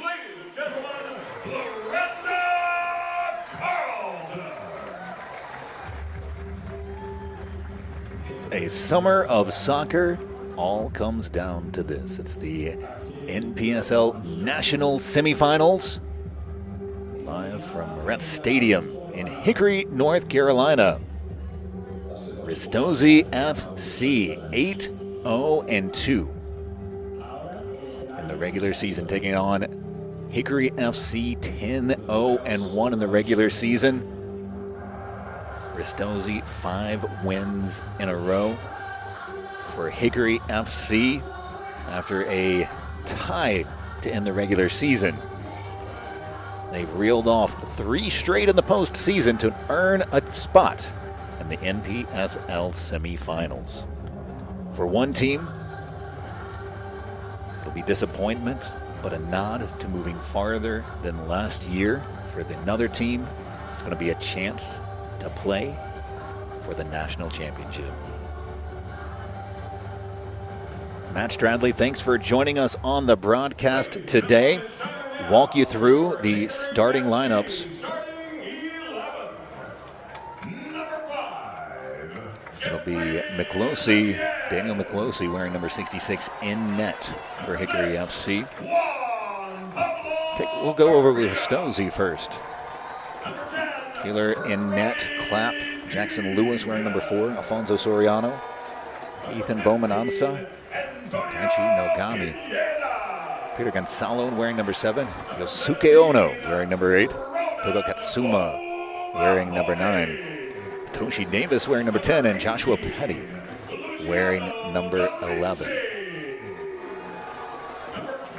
ladies and gentlemen, Loretta Carlton. A summer of soccer all comes down to this. It's the NPSL National Semifinals, live from Rest Stadium in Hickory, North Carolina. Ristozi FC 8-0-2 in the regular season, taking on Hickory FC 10-0-1 in the regular season. Ristozi 5 wins in a row for Hickory FC after a tie to end the regular season. They've reeled off 3 straight in the postseason to earn a spot in the NPSL semifinals. For one team, it'll be disappointment, but a nod to moving farther than last year. For another team, it's going to be a chance to play for the national championship. Matt Stradley, thanks for joining us on the broadcast today. Walk you through the starting lineups. It'll be McClosey, Daniel McClosey, wearing number 66 in net for Hickory FC. We'll go over with Ristozi first. Keeler in net, Clapp, Jackson Lewis wearing number 4, Alfonso Soriano, Ethan Bomanansa, Kanchi Nogami, Peter Gonzalo wearing number 7, Yosuke Ono wearing number 8, Togo Katsuma wearing number 9, Toshi Davis wearing number 10, and Joshua Petty wearing number 11.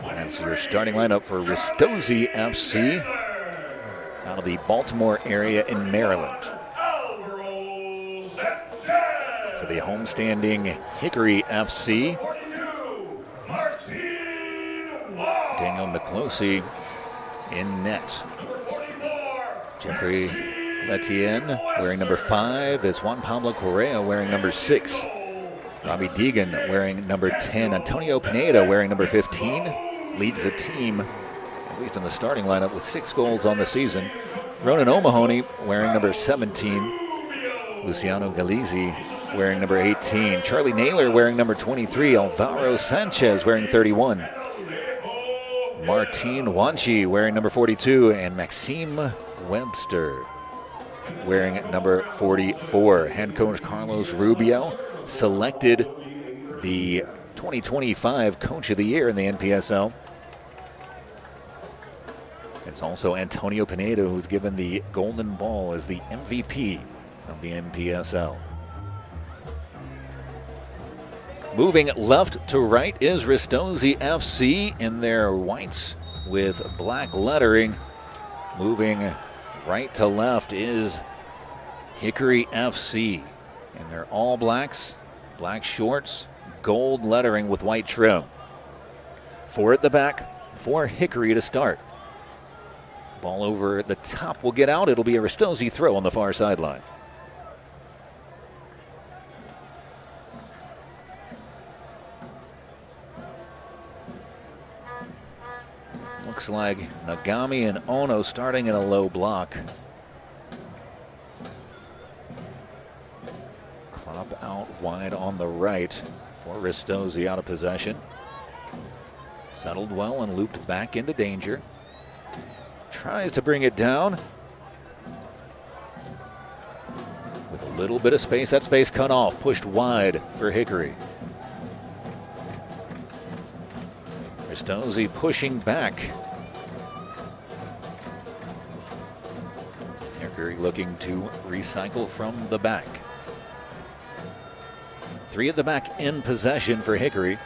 That's your starting lineup for Ristozi FC out of the Baltimore area in Maryland. For the homestanding Hickory FC, Daniel McClosey in net. Jeffrey Letienne wearing number 5 is Juan Pablo Correa wearing number 6. Robbie Deegan wearing number 10. Antonio Pineda wearing number 15 leads the team, at least in the starting lineup, with 6 goals on the season. Ronan O'Mahony wearing number 17. Luciano Galizzi wearing number 18. Charlie Naylor wearing number 23. Alvaro Sanchez wearing 31. Martin Wanchi wearing number 42. And Maxime Webster wearing number 44. Head coach Carlos Rubio selected the 2025 Coach of the Year in the NPSL. It's also Antonio Pineda who's given the Golden Ball as the MVP of the NPSL. Moving left to right is Ristozi FC in their whites with black lettering. Moving right to left is Hickory FC in their all blacks, black shorts, gold lettering with white trim. 4 at the back for Hickory to start. Ball over the top will get out. It'll be a Ristozi throw on the far sideline. Looks like Nagami and Ono starting in a low block. Klopp out wide on the right for Ristozi out of possession. Settled well and looped back into danger. Tries to bring it down. With a little bit of space, that space cut off, pushed wide for Hickory. Ristozi pushing back. Hickory looking to recycle from the back. 3 at the back in possession for Hickory.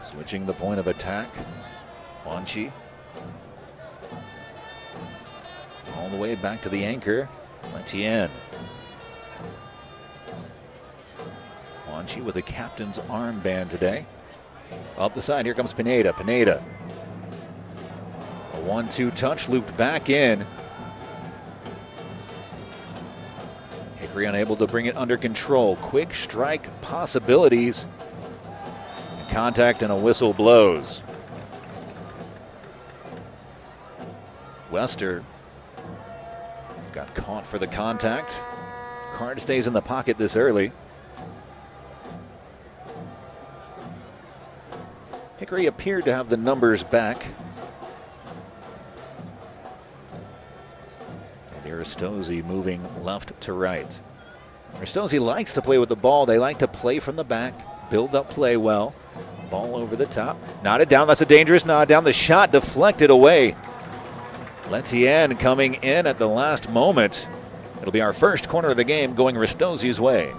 Switching the point of attack. Wanchi. All the way back to the anchor. Letienne. Wanchi with the captain's armband today. Up the side, here comes Pineda. Pineda. A 1-2 touch, looped back in. Hickory unable to bring it under control. Quick strike possibilities. contact and a whistle blows. Wester got caught for the contact. Card stays in the pocket this early. Hickory appeared to have the numbers back. Ristozi moving left to right. Ristozi likes to play with the ball. They like to play from the back, build up play well. Ball over the top. Nodded down. That's a dangerous nod down. The shot deflected away. Letienne coming in at the last moment. It'll be our first corner of the game going Ristozi's way.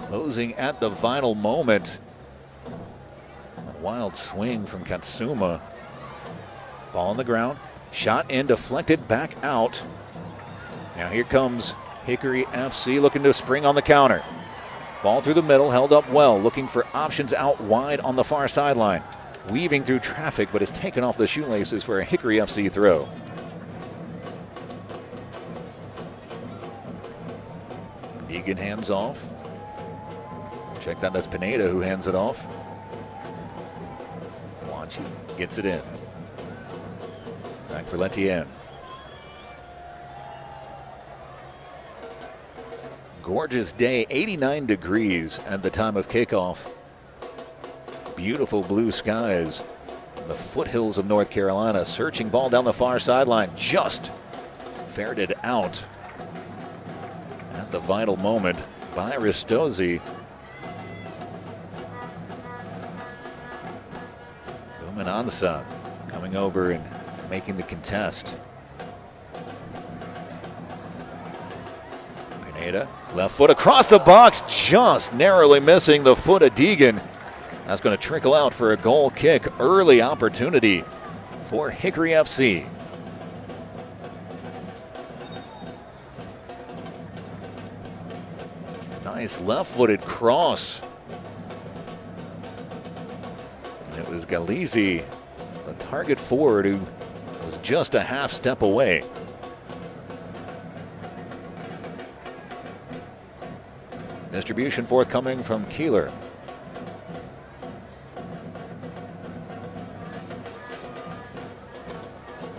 Closing at the final moment. A wild swing from Katsuma. Ball on the ground. Shot in, deflected back out. Now here comes Hickory FC looking to spring on the counter. Ball through the middle, held up well, looking for options out wide on the far sideline. Weaving through traffic, but is taken off the shoelaces for a Hickory FC throw. Deegan hands off. Check that, that's Pineda who hands it off. Wanchi gets it in. Back for Letienne. Gorgeous day, 89 degrees at the time of kickoff. Beautiful blue skies. The foothills of North Carolina. Searching ball down the far sideline. Just ferreted out at the vital moment by Ristozi. Bumanansa coming over and making the contest. Pineda, left foot across the box, just narrowly missing the foot of Deegan. That's going to trickle out for a goal kick. Early opportunity for Hickory FC. Nice left-footed cross. And it was Galizzi, the target forward, who was just a half step away. Distribution forthcoming from Keeler.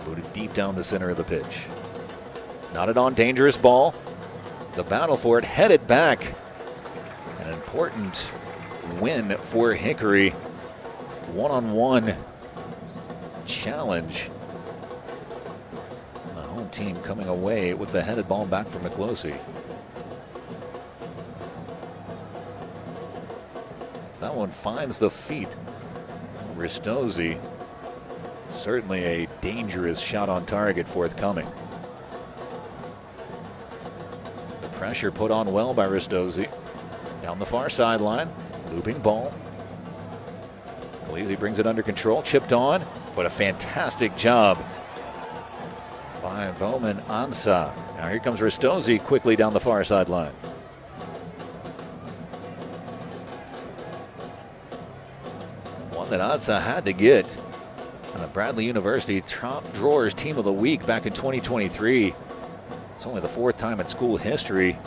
Booted deep down the center of the pitch. Knotted on, dangerous ball. The battle for it headed back. An important win for Hickory. One-on-one challenge. The home team coming away with the headed ball back from McCloskey. If that one finds the feet of Ristozi, certainly a dangerous shot on target forthcoming. The pressure put on well by Ristozi. Down the far sideline, looping ball. Galizzi brings it under control, chipped on, but a fantastic job by Bowman Ansa. Now here comes Ristozi quickly down the far sideline. One that Ansa had to get. And the Bradley University top drawers team of the week back in 2023. It's only the fourth time in school history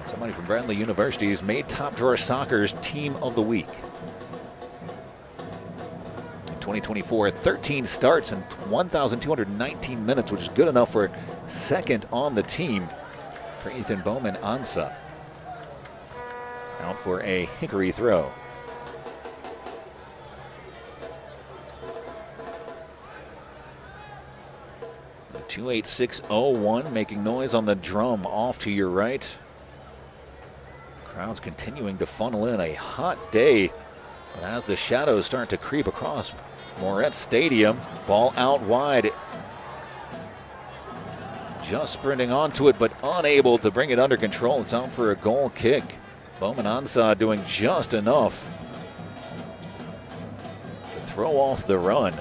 somebody from Bradley University has made Top Drawer Soccer's Team of the Week. In 2024, 13 starts and 1,219 minutes, which is good enough for second on the team for Ethan Bowman Ansa. Out for a Hickory throw. The 28601 making noise on the drum off to your right. Crowds continuing to funnel in. A hot day. But as the shadows start to creep across Moret Stadium, ball out wide. Just sprinting onto it, but unable to bring it under control. It's out for a goal kick. Bowman Ansa doing just enough to throw off the run.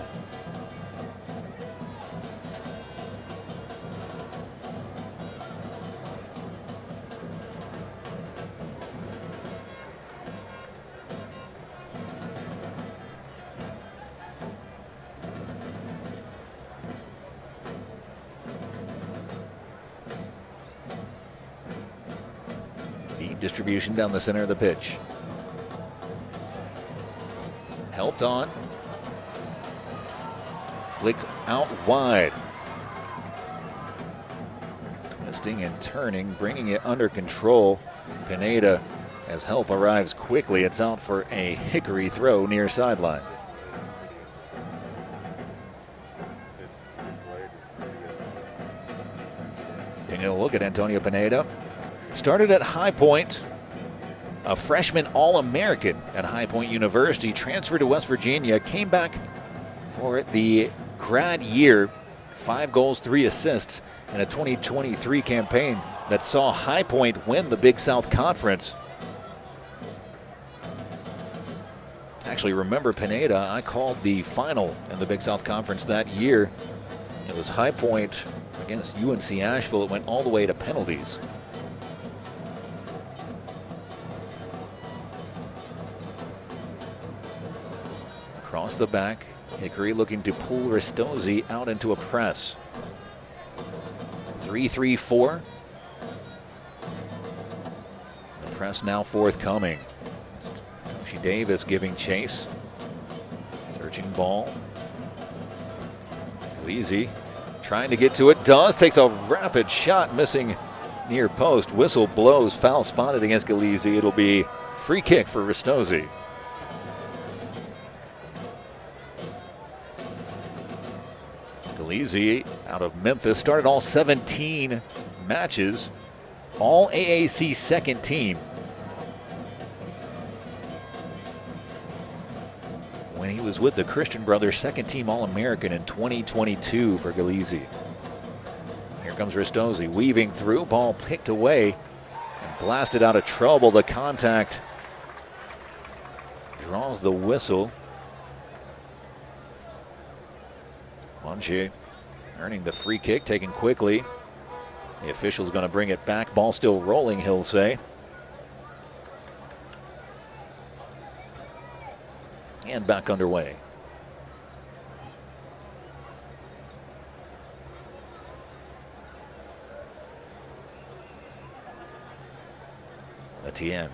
Good distribution down the center of the pitch. Helped on. Flicked out wide. Twisting and turning, bringing it under control. Pineda, as help arrives quickly, it's out for a Hickory throw near sideline. Taking a look at Antonio Pineda. Started at High Point, a freshman All-American at High Point University, transferred to West Virginia, came back for the grad year, 5 goals, 3 assists in a 2023 campaign that saw High Point win the Big South Conference. Actually, remember Pineda, I called the final in the Big South Conference that year. It was High Point against UNC Asheville. It went all the way to penalties. Across the back, Hickory looking to pull Ristozi out into a press. 3-3-4. The press now forthcoming. Toshi Davis giving chase. Searching ball. Galizzi trying to get to it. Does. Takes a rapid shot, missing near post. Whistle blows. Foul spotted against Galizzi. It'll be free kick for Ristozi. Galizzi out of Memphis, started all 17 matches, all AAC second team. When he was with the Christian Brothers, second team All-American in 2022 for Galizzi. Here comes Ristozi, weaving through, ball picked away and blasted out of trouble. The contact draws the whistle. Monchi earning the free kick, taken quickly. The official's going to bring it back. Ball still rolling, he'll say. And back underway. Etienne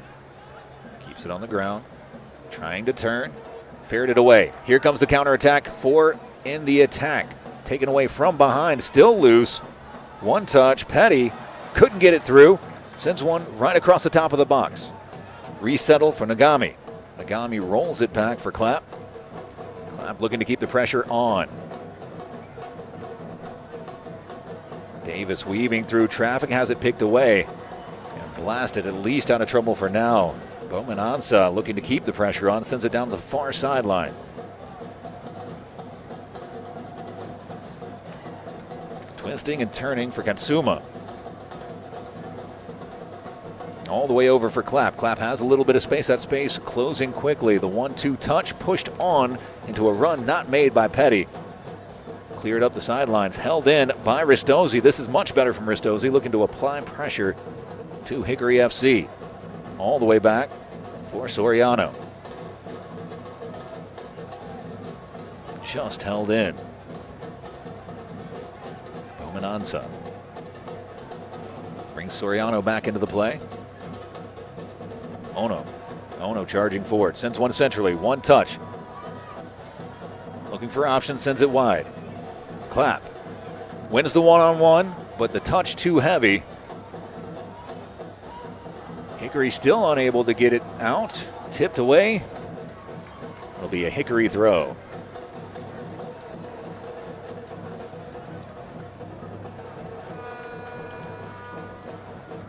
keeps it on the ground, trying to turn, fared it away. Here comes the counterattack for in the attack. Taken away from behind, still loose. One touch, Petty couldn't get it through. Sends one right across the top of the box. Resettle for Nagami. Nagami rolls it back for Clapp. Clapp looking to keep the pressure on. Davis weaving through traffic, has it picked away. And blasted at least out of trouble for now. Bowman Ansa looking to keep the pressure on, sends it down the far sideline. Twisting and turning for Katsuma. All the way over for Clapp. Clapp has a little bit of space. That space closing quickly. The 1-2 touch pushed on into a run not made by Petty. Cleared up the sidelines. Held in by Ristozi. This is much better from Ristozi, looking to apply pressure to Hickory FC. All the way back for Soriano. Just held in. Mananza brings Soriano back into the play. Ono charging forward, sends one centrally, one touch. Looking for options, sends it wide. Clapp wins the one-on-one, but the touch too heavy. Hickory still unable to get it out, tipped away. It'll be a Hickory throw.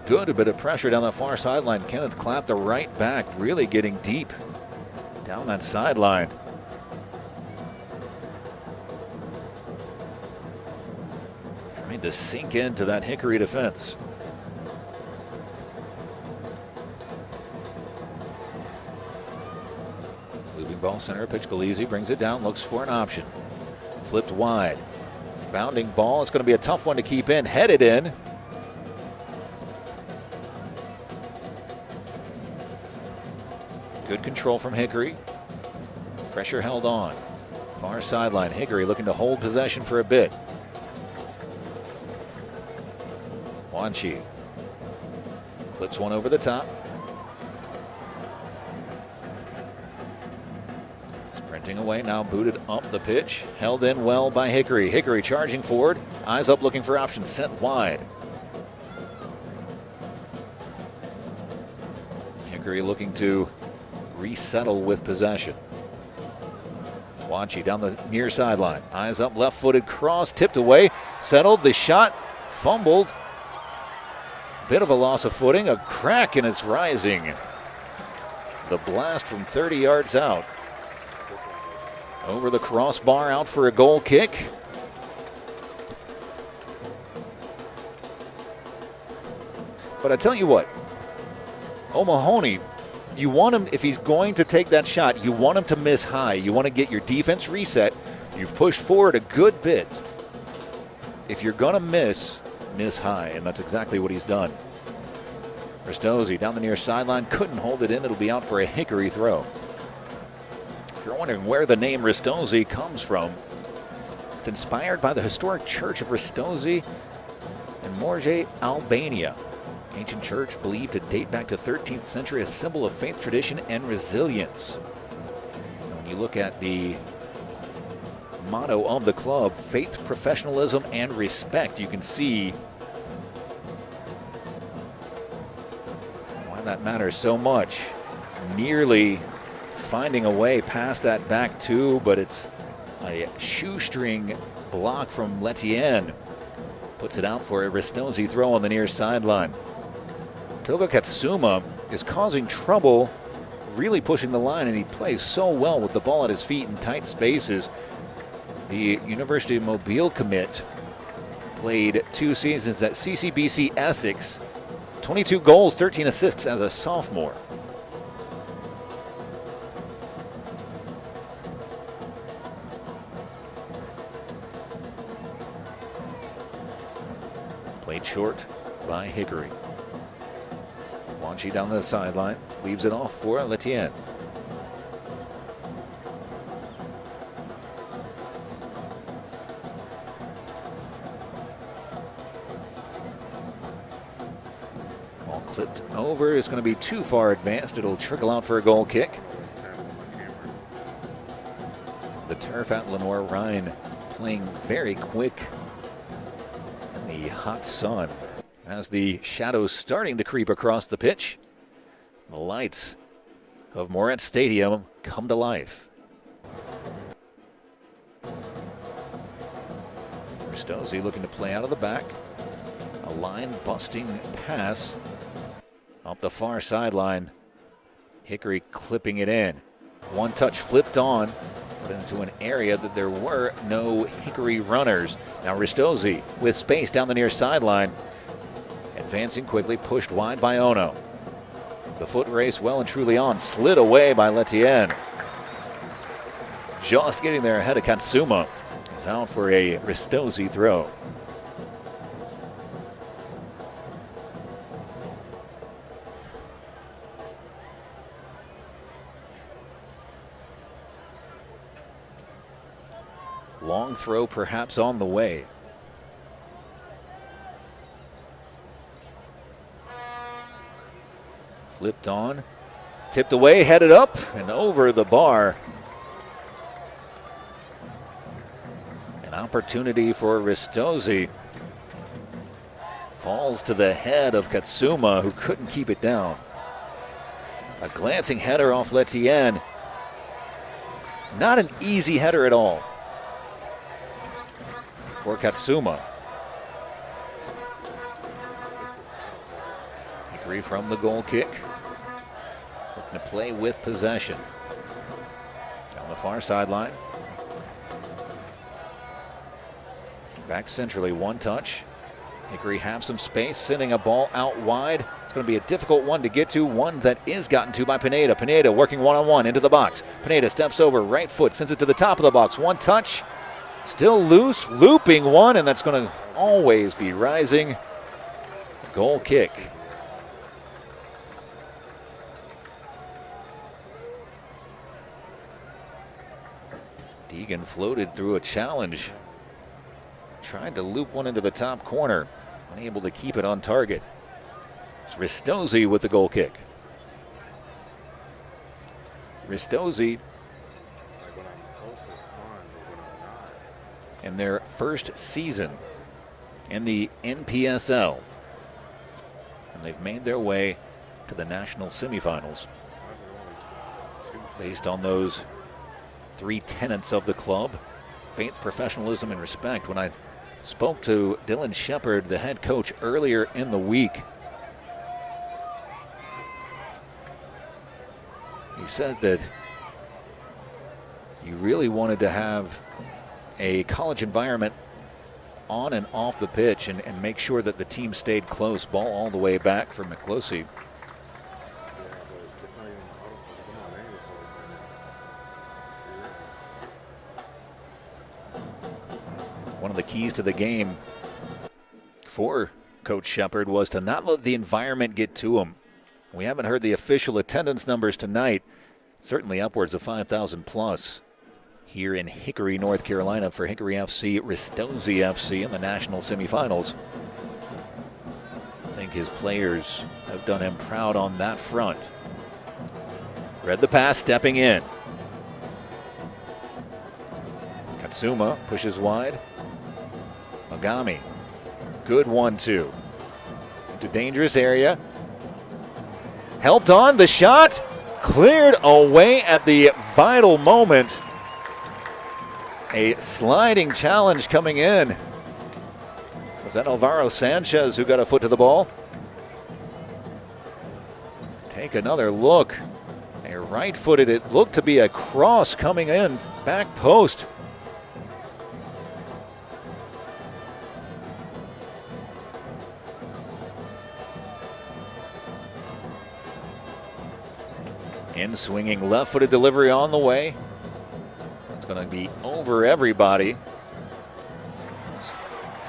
Good, a bit of pressure down the far sideline. Kenneth Clapp, the right back, really getting deep down that sideline. Trying to sink into that Hickory defense. Looping ball center pitch. Galizzi brings it down, looks for an option. Flipped wide. Bounding ball. It's going to be a tough one to keep in. Headed in. Good control from Hickory. Pressure held on. Far sideline. Hickory looking to hold possession for a bit. Wanchi clips one over the top. Drifting away, now booted up the pitch. Held in well by Hickory. Hickory charging forward. Eyes up looking for options. Sent wide. Hickory looking to resettle with possession. Wanchi down the near sideline. Eyes up, left-footed cross, tipped away, settled, the shot, fumbled. Bit of a loss of footing, a crack, and it's rising. The blast from 30 yards out. Over the crossbar, out for a goal kick. But I tell you what, O'Mahony, you want him, if he's going to take that shot, you want him to miss high. You want to get your defense reset. You've pushed forward a good bit. If you're going to miss high, and that's exactly what he's done. Ristozi down the near sideline, couldn't hold it in. It'll be out for a Hickory throw. If you're wondering where the name Ristozi comes from, it's inspired by the historic church of Ristozi in Morge, Albania. Ancient church believed to date back to 13th century, a symbol of faith, tradition, and resilience. And when you look at the motto of the club, faith, professionalism, and respect, you can see why that matters so much. Nearly finding a way past that back two, but it's a shoestring block from Letienne. Puts it out for a Ristozi throw on the near sideline. Toga Katsuma is causing trouble, really pushing the line, and he plays so well with the ball at his feet in tight spaces. The University of Mobile commit played 2 seasons at CCBC Essex, 22 goals, 13 assists as a sophomore. Played short by Hickory. Wanchi down the sideline, leaves it off for Letienne. Ball clipped over, it's going to be too far advanced. It'll trickle out for a goal kick. The turf at Lenore Rhine playing very quick in the hot sun. As the shadows starting to creep across the pitch, the lights of Moret Stadium come to life. Ristozi looking to play out of the back. A line-busting pass up the far sideline. Hickory clipping it in. One touch flipped on, but into an area that there were no Hickory runners. Now Ristozi with space down the near sideline. Advancing quickly, pushed wide by Ono. The foot race well and truly on, slid away by Letienne. Just getting there ahead of Katsuma. Is out for a Ristozi throw. Long throw perhaps on the way. Flipped on, tipped away, headed up and over the bar. An opportunity for Ristozi. Falls to the head of Katsuma, who couldn't keep it down. A glancing header off Letienne. Not an easy header at all for Katsuma. Hickory from the goal kick. Looking to play with possession. Down the far sideline. Back centrally, one touch. Hickory have some space, sending a ball out wide. It's going to be a difficult one to get to, one that is gotten to by Pineda. Pineda working one-on-one into the box. Pineda steps over, right foot, sends it to the top of the box. One touch, still loose, looping one, and that's going to always be rising. Goal kick. Deegan floated through a challenge. Tried to loop one into the top corner. Unable to keep it on target. It's Ristozi with the goal kick. Ristozi in their first season in the NPSL. And they've made their way to the national semifinals based on those 3 tenets of the club: faith, professionalism, and respect. When I spoke to Dylan Shepard, the head coach, earlier in the week, he said that you really wanted to have a college environment on and off the pitch and make sure that the team stayed close. Ball all the way back for McCloskey. One of the keys to the game for Coach Shepard was to not let the environment get to him. We haven't heard the official attendance numbers tonight, certainly upwards of 5,000 plus here in Hickory, North Carolina for Hickory FC, Ristozi FC in the national semifinals. I think his players have done him proud on that front. Read the pass, stepping in. Katsuma pushes wide. Ogami, good 1-2. Into dangerous area. Helped on, the shot cleared away at the vital moment. A sliding challenge coming in. Was that Alvaro Sanchez who got a foot to the ball? Take another look. A right-footed, it looked to be a cross coming in, back post. In swinging left-footed delivery on the way. It's going to be over everybody.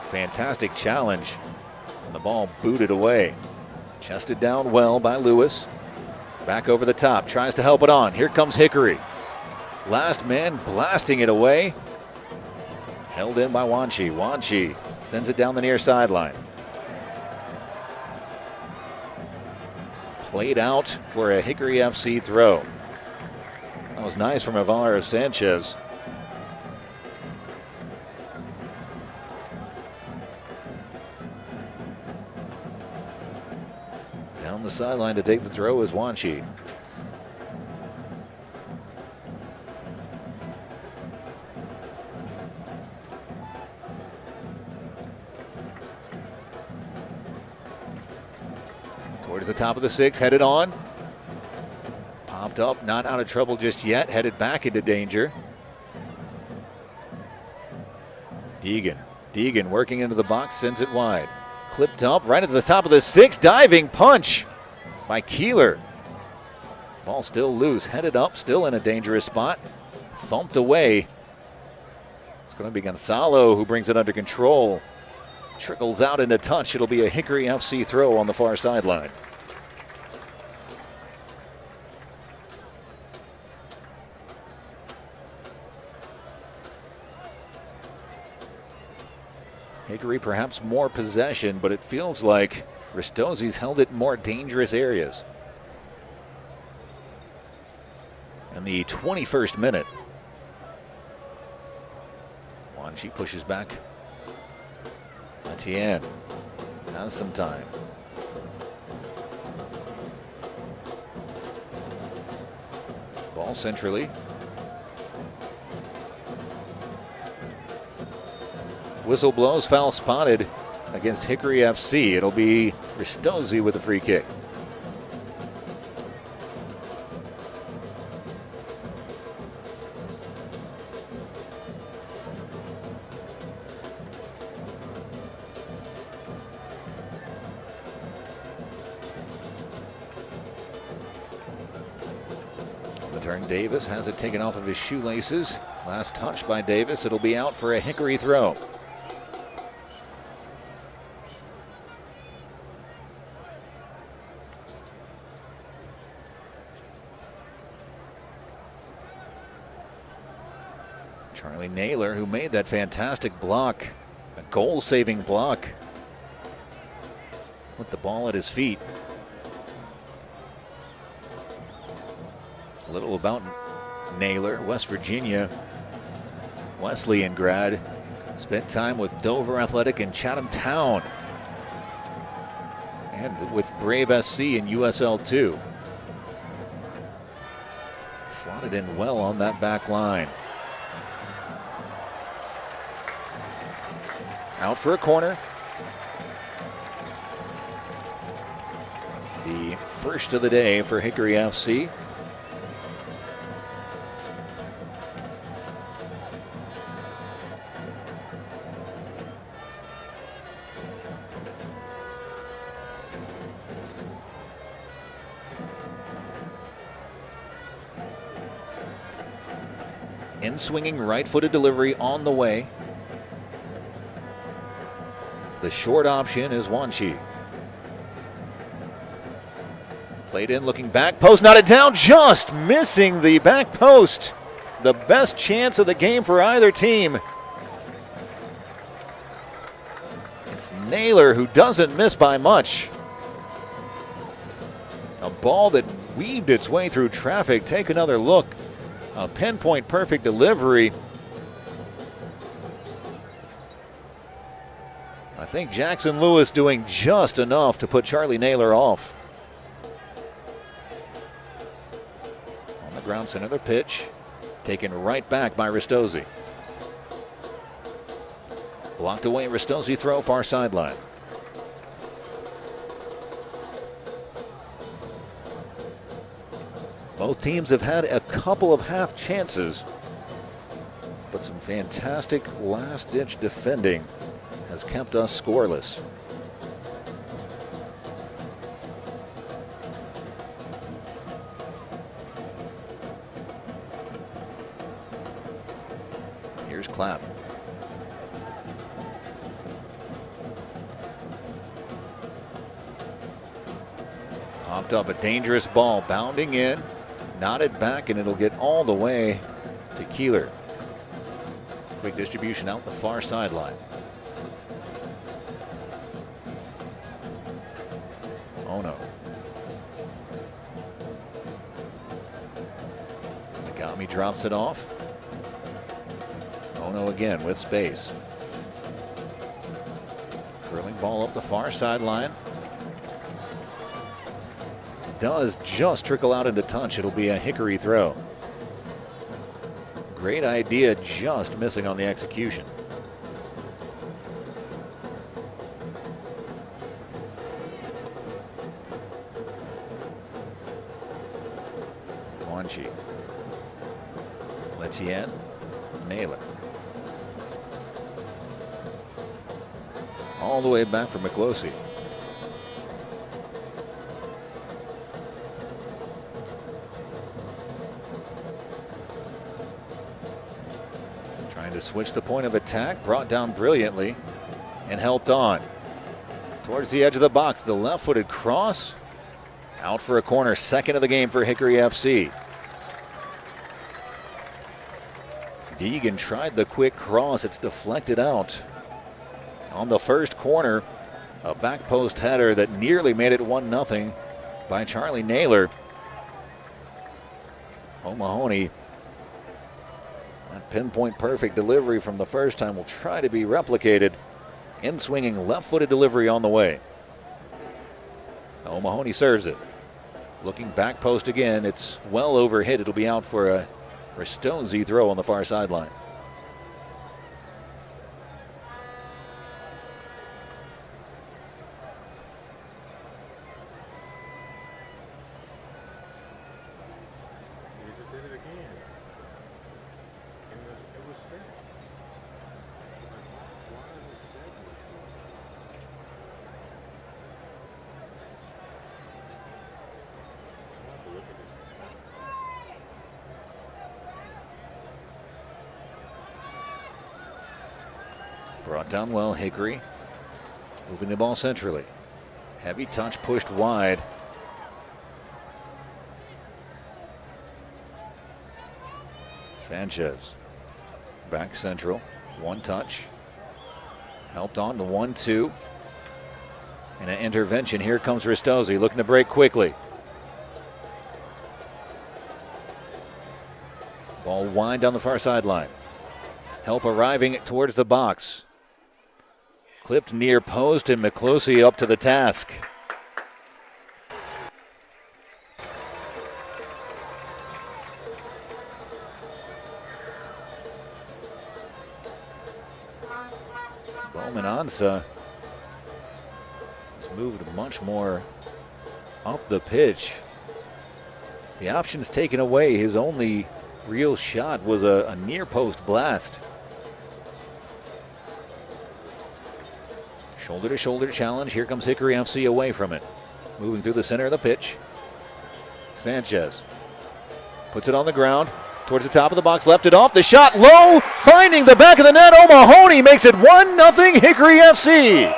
Fantastic challenge. And the ball booted away. Chested down well by Lewis. Back over the top. Tries to help it on. Here comes Hickory. Last man blasting it away. Held in by Wanchi. Wanchi sends it down the near sideline. Played out for a Hickory FC throw. That was nice from Alvaro Sanchez. Down the sideline to take the throw is Wanchi. Towards the top of the 6, headed on. Popped up, not out of trouble just yet, headed back into danger. Deegan working into the box, sends it wide. Clipped up right at the top of the 6, diving punch by Keeler. Ball still loose, headed up, still in a dangerous spot. Thumped away. It's going to be Gonzalo who brings it under control. Trickles out into touch. It'll be a Hickory FC throw on the far sideline. Hickory perhaps more possession, but it feels like Ristozi's held it in more dangerous areas. In the 21st minute. Wanchi pushes back. Etienne has some time. Ball centrally. Whistle blows, foul spotted against Hickory FC. It'll be Ristozi with a free kick. On the turn, Davis has it taken off of his shoelaces. Last touch by Davis. It'll be out for a Hickory throw. Charlie Naylor, who made that fantastic block, a goal-saving block with the ball at his feet. A little about Naylor, West Virginia, Wesleyan grad, Spent time with Dover Athletic and Chatham Town. And with Brave SC in USL 2. Slotted in well on that back line. Out for a corner. The first of the day for Hickory FC. In swinging right-footed delivery on the way. The short option is Wanchi. Played in, looking back post, knotted down, just missing the back post. The best chance of the game for either team. It's Naylor who doesn't miss by much. A ball that weaved its way through traffic. Take another look. A pinpoint perfect delivery. I think Jackson Lewis doing just enough to put Charlie Naylor off. On the ground, center of the pitch. Taken right back by Ristozi. Blocked away, Ristozi throw, far sideline. Both teams have had a couple of half chances, but some fantastic last-ditch defending has kept us scoreless. Here's Clapp. Popped up a dangerous ball, bounding in. Knotted back, and it'll get all the way to Keeler. Quick distribution out the far sideline. Ono. Nagami drops it off. Ono again with space. Curling ball up the far sideline. Does just trickle out into touch. It'll be a Hickory throw. Great idea, just missing on the execution. Wanchi. Letien. Naylor. All the way back for McCloskey. To switch the point of attack, brought down brilliantly and helped on. Towards the edge of the box, the left-footed cross. Out for a corner, second of the game for Hickory FC. Deegan tried the quick cross, it's deflected out. On the first corner, a back post header that nearly made it 1-0 by Charlie Naylor. O'Mahony. That pinpoint perfect delivery from the first time will try to be replicated. In swinging left-footed delivery on the way. O'Mahony serves it. Looking back post again. It's well overhit. It'll be out for a Ristozi throw on the far sideline. Brought down well, Hickory. Moving the ball centrally. Heavy touch pushed wide. Sanchez. Back central. One touch. Helped on the 1-2. And an intervention. Here comes Ristozi looking to break quickly. Ball wide down the far sideline. Help arriving towards the box. Clipped near post, and McCloskey up to the task. Bowman Ansa has moved much more up the pitch. The options taken away. His only real shot was a near post blast. Shoulder to shoulder challenge. Here comes Hickory FC away from it. Moving through the center of the pitch. Sanchez puts it on the ground. Towards the top of the box, left it off. The shot low, finding the back of the net. O'Mahony makes it 1-0 Hickory FC.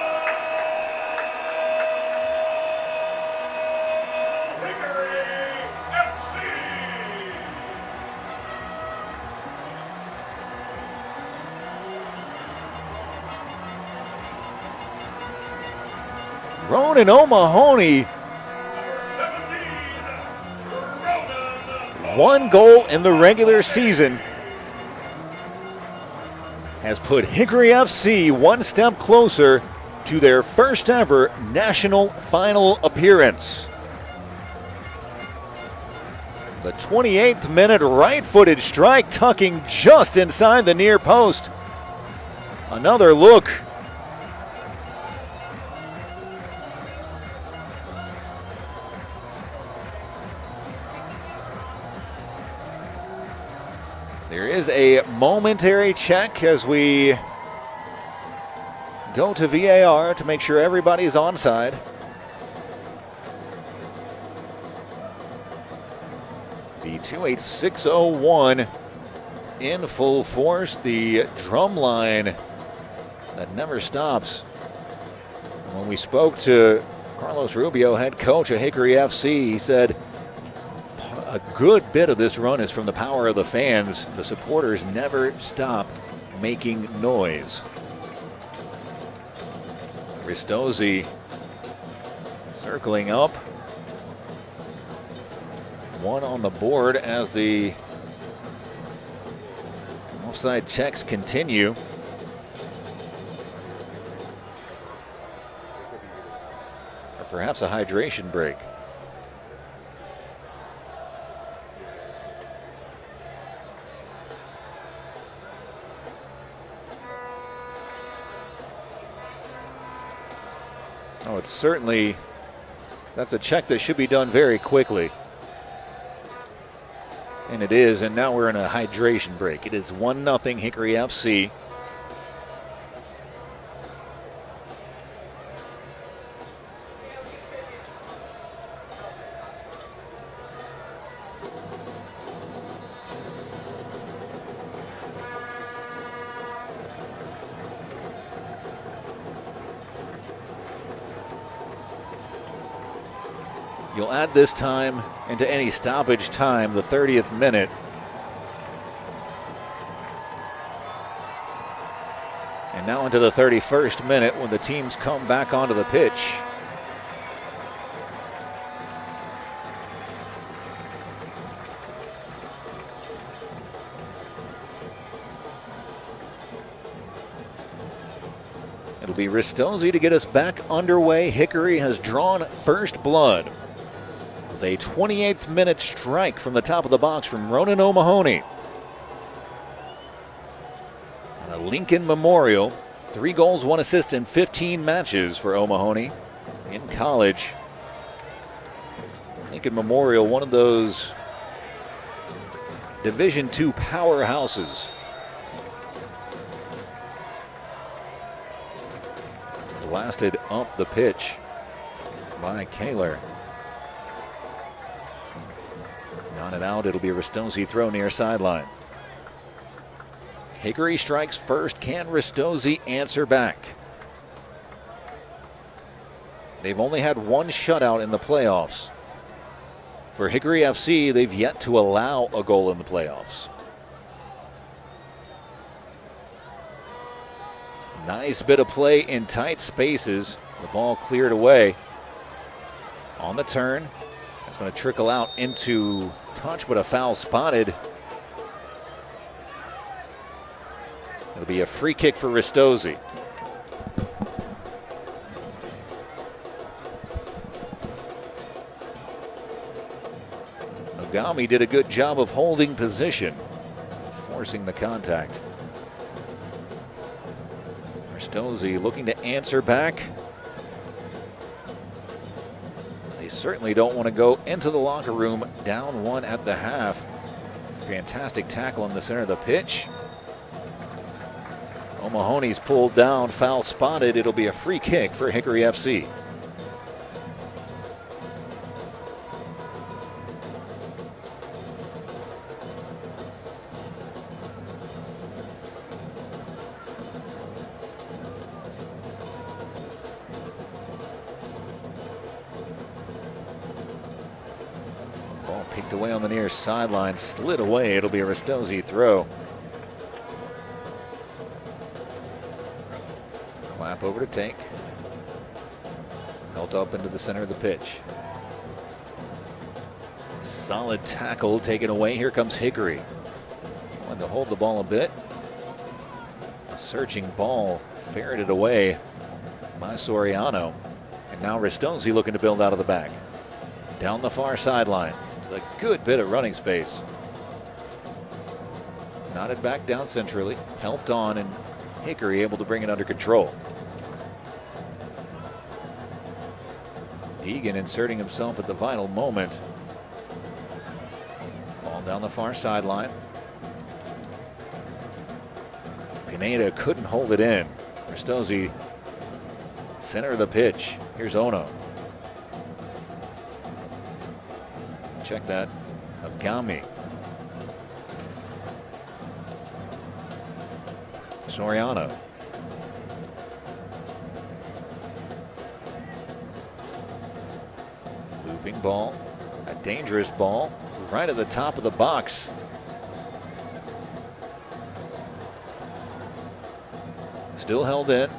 Ronan O'Mahony, 1 goal in the regular season, has put Hickory FC 1 step closer to their first ever national final appearance. The 28th minute right-footed strike tucking just inside the near post. Another look. There is a momentary check as we go to VAR to make sure everybody's onside. The 28601 in full force. The drum line that never stops. When we spoke to Carlos Rubio, head coach of Hickory FC, he said a good bit of this run is from the power of the fans. The supporters never stop making noise. Ristozi circling up. 1 on the board as the offside checks continue. Or perhaps a hydration break. Oh, it's certainly, that's a check that should be done very quickly. And it is, and now we're in a hydration break. It is 1-0 Hickory FC. You'll add this time into any stoppage time, the 30th minute. And now into the 31st minute when the teams come back onto the pitch. It'll be Ristozi to get us back underway. Hickory has drawn first blood with a 28th minute strike from the top of the box from Ronan O'Mahony. And a Lincoln Memorial, 3 goals, 1 assist in 15 matches for O'Mahony in college. Lincoln Memorial, one of those Division II powerhouses. Blasted up the pitch by Kaler. On and out, it'll be a Ristozi throw near sideline. Hickory strikes first. Can Ristozi answer back? They've only had 1 shutout in the playoffs. For Hickory FC, they've yet to allow a goal in the playoffs. Nice bit of play in tight spaces. The ball cleared away. On the turn. It's going to trickle out into touch, but a foul spotted. It'll be a free kick for Ristozi. Nogami did a good job of holding position, forcing the contact. Ristozi looking to answer back. They certainly don't want to go into the locker room down one at the half. Fantastic tackle in the center of the pitch. O'Mahony's pulled down, foul spotted. It'll be a free kick for Hickory FC. Ball picked away on the near sideline, slid away. It'll be a Ristozi throw. Clap over to take. Held up into the center of the pitch. Solid tackle taken away. Here comes Hickory. Wanted to hold the ball a bit. A searching ball ferreted away by Soriano. And now Ristozi looking to build out of the back. Down the far sideline. A good bit of running space. Knotted back down centrally. Helped on, and Hickory able to bring it under control. Deegan inserting himself at the vital moment. Ball down the far sideline. Pineda couldn't hold it in. Ristozi, center of the pitch. Here's Ono. Check that. Nogami. Soriano. Looping ball. A dangerous ball. Right at the top of the box. Still held in.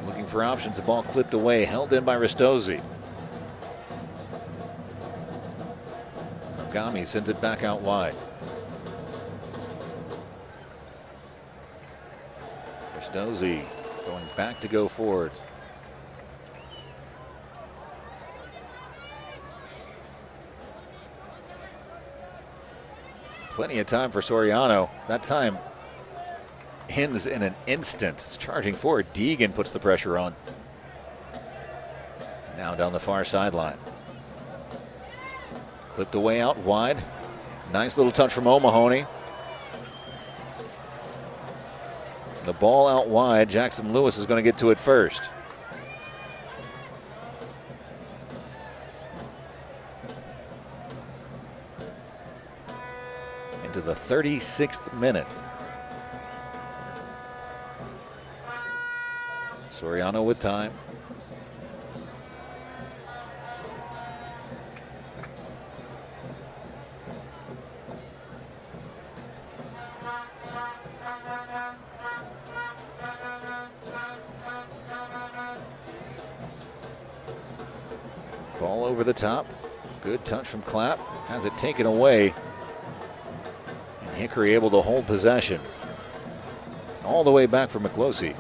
Looking for options. The ball clipped away. Held in by Ristozi. Nogami sends it back out wide. Ristozi going back to go forward. Plenty of time for Soriano. That time ends in an instant. It's charging forward. Deegan puts the pressure on. Now down the far sideline. Clipped away out wide. Nice little touch from O'Mahony. The ball out wide. Jackson Lewis is going to get to it first. Into the 36th minute. Soriano with time. Ball over the top. Good touch from Clapp. Has it taken away. And Hickory able to hold possession. All the way back for McCloskey.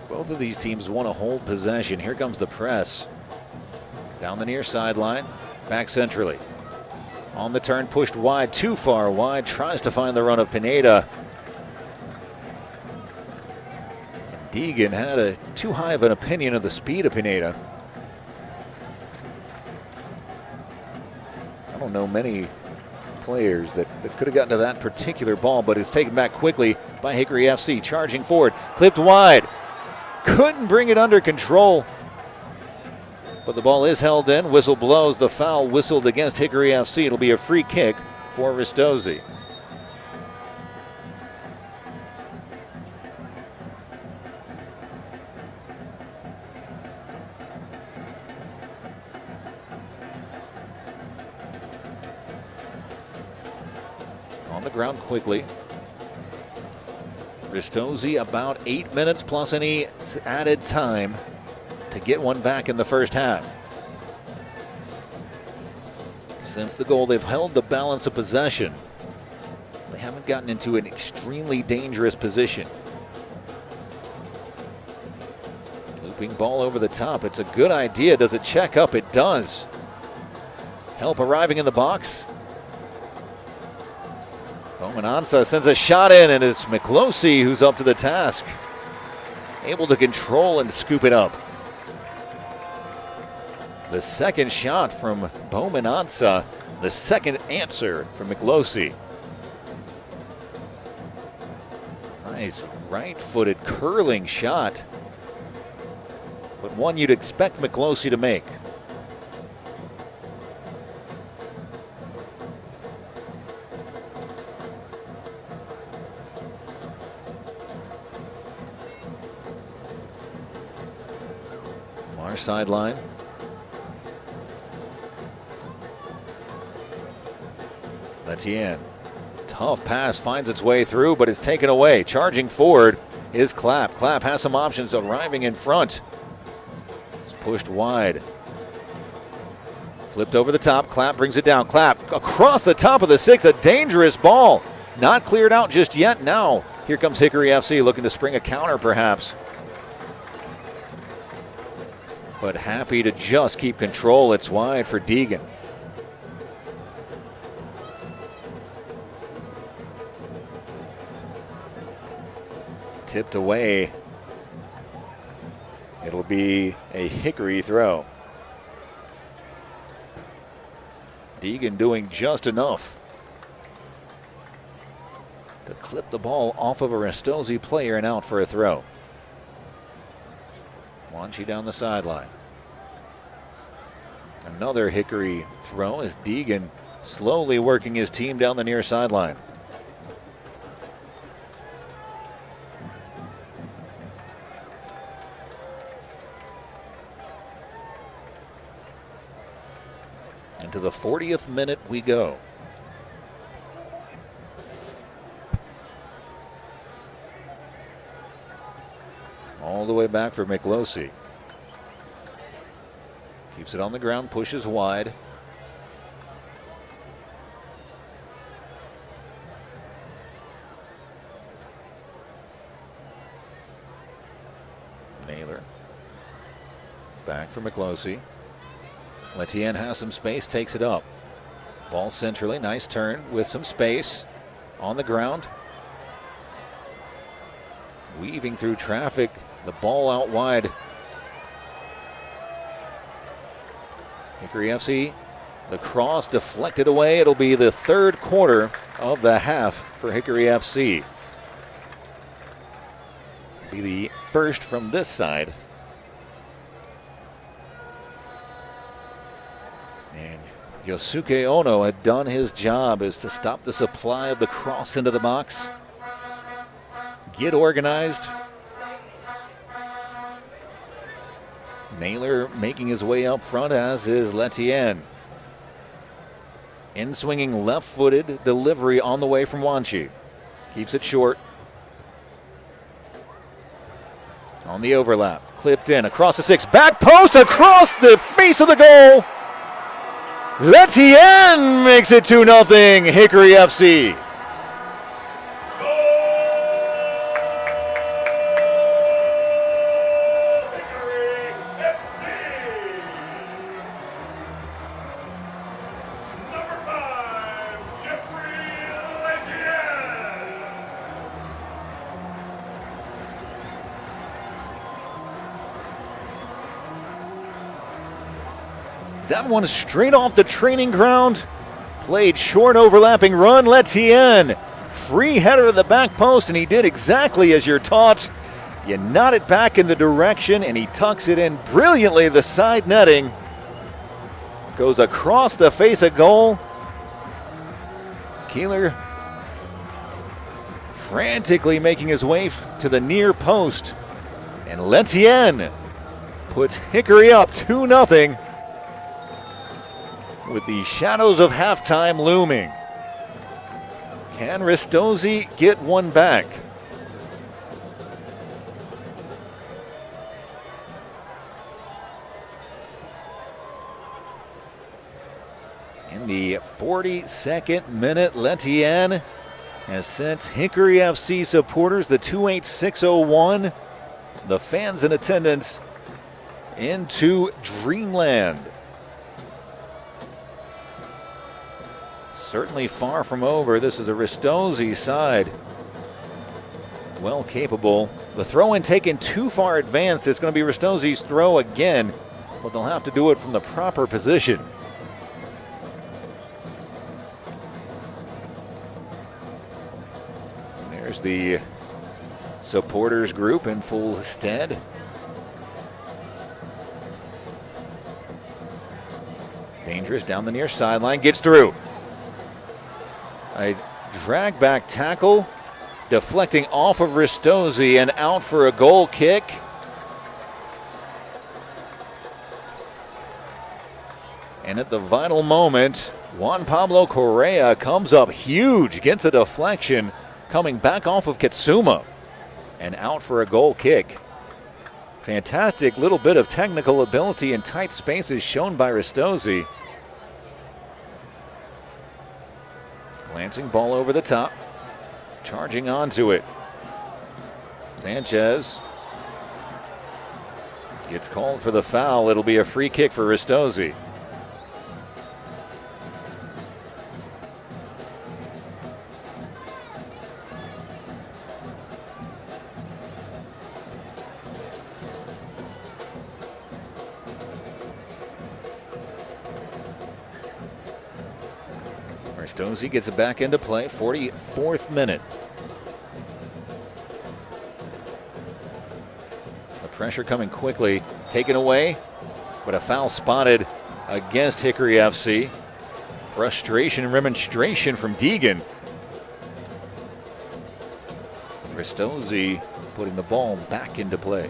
Both of these teams want to hold possession. Here comes the press. Down the near sideline. Back centrally. On the turn, pushed wide. Too far wide. Tries to find the run of Pineda. Deegan had too high of an opinion of the speed of Pineda. I don't know many players that could have gotten to that particular ball, but it's taken back quickly by Hickory FC. Charging forward, clipped wide. Couldn't bring it under control. But the ball is held in. Whistle blows. The foul whistled against Hickory FC. It'll be a free kick for Ristozi. On the ground quickly. Ristozi about 8 minutes plus any added time to get one back in the first half. Since the goal, they've held the balance of possession. They haven't gotten into an extremely dangerous position. Looping ball over the top. It's a good idea. Does it check up? It does. Help arriving in the box. Bowman Ansa sends a shot in, and it's Miklosi who's up to the task. Able to control and scoop it up. The second shot from Bowman Ansa. The second answer from Miklosi. Nice right-footed curling shot, but one you'd expect Miklosi to make. Far sideline. Letien. Tough pass finds its way through, but it's taken away. Charging forward is Clapp. Clapp has some options, arriving in front. It's pushed wide. Flipped over the top. Clapp brings it down. Clapp across the top of the 6. A dangerous ball. Not cleared out just yet. Now, here comes Hickory FC looking to spring a counter perhaps. But happy to just keep control. It's wide for Deegan. Tipped away. It'll be a Hickory throw. Deegan doing just enough to clip the ball off of a Ristozi player and out for a throw. Wanchi down the sideline. Another Hickory throw as Deegan slowly working his team down the near sideline. Into the 40th minute we go. All the way back for Miklosi. Keeps it on the ground, pushes wide. Naylor. Back for Miklosi. Letien has some space, takes it up. Ball centrally, nice turn with some space on the ground. Weaving through traffic, the ball out wide. Hickory FC, the cross deflected away. It'll be the third quarter of the half for Hickory FC. Be the first from this side. And Yosuke Ono had done his job, is to stop the supply of the cross into the box. Get organized. Naylor making his way up front, as is Letien. In swinging left-footed delivery on the way from Wanchi. Keeps it short. On the overlap, clipped in across the 6, back post across the face of the goal. Letien makes it 2-0, Hickory FC. That one straight off the training ground. Played short overlapping run. Letien. Free header to the back post, and he did exactly as you're taught. You nod it back in the direction, and he tucks it in brilliantly. The side netting goes across the face of goal. Keeler frantically making his way to the near post. And Letien puts Hickory up 2-0. With the shadows of halftime looming. Can Ristozi get one back? In In the 42nd minute, Letienne has sent Hickory FC supporters, the 28601, the fans in attendance, into dreamland. Certainly far from over. This is a Ristozi side. Well capable. The throw-in taken too far advanced. It's going to be Ristozi's throw again, but they'll have to do it from the proper position. There's the supporters group in full stead. Dangerous down the near sideline, gets through. A drag back tackle, deflecting off of Ristozi and out for a goal kick. And at the vital moment, Juan Pablo Correa comes up huge, gets a deflection, coming back off of Katsuma and out for a goal kick. Fantastic little bit of technical ability in tight spaces shown by Ristozi. Glancing ball over the top, charging onto it. Sanchez gets called for the foul. It'll be a free kick for Ristozi. Ristozi gets it back into play, 44th minute. The pressure coming quickly, taken away, but a foul spotted against Hickory FC. Frustration and remonstration from Deegan. Ristozi putting the ball back into play.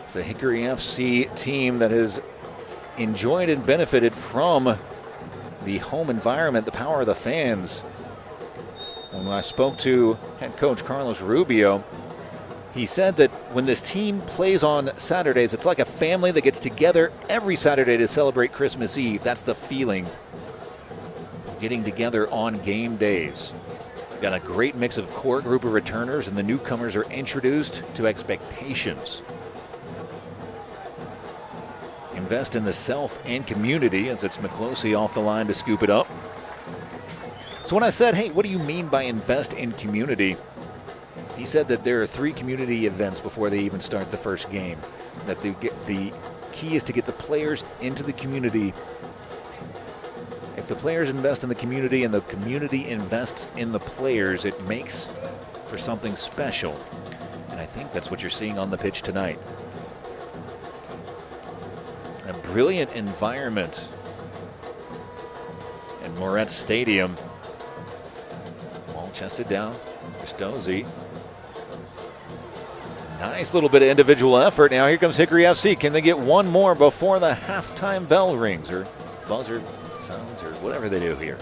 It's a Hickory FC team that has enjoyed and benefited from the home environment, the power of the fans. When I spoke to head coach Carlos Rubio, he said that when this team plays on Saturdays, it's like a family that gets together every Saturday to celebrate Christmas Eve. That's the feeling of getting together on game days. Got a great mix of core group of returners, and the newcomers are introduced to expectations. Invest in the self and community, as it's McClosey off the line to scoop it up. So when I said, hey, what do you mean by invest in community? He said that there are 3 community events before they even start the first game. That the key is to get the players into the community. If the players invest in the community and the community invests in the players, it makes for something special. And I think that's what you're seeing on the pitch tonight. A brilliant environment in Moretz Stadium. Ball chested down. Ristozi. Nice little bit of individual effort. Now here comes Hickory FC. Can they get one more before the halftime bell rings, or buzzer sounds, or whatever they do here?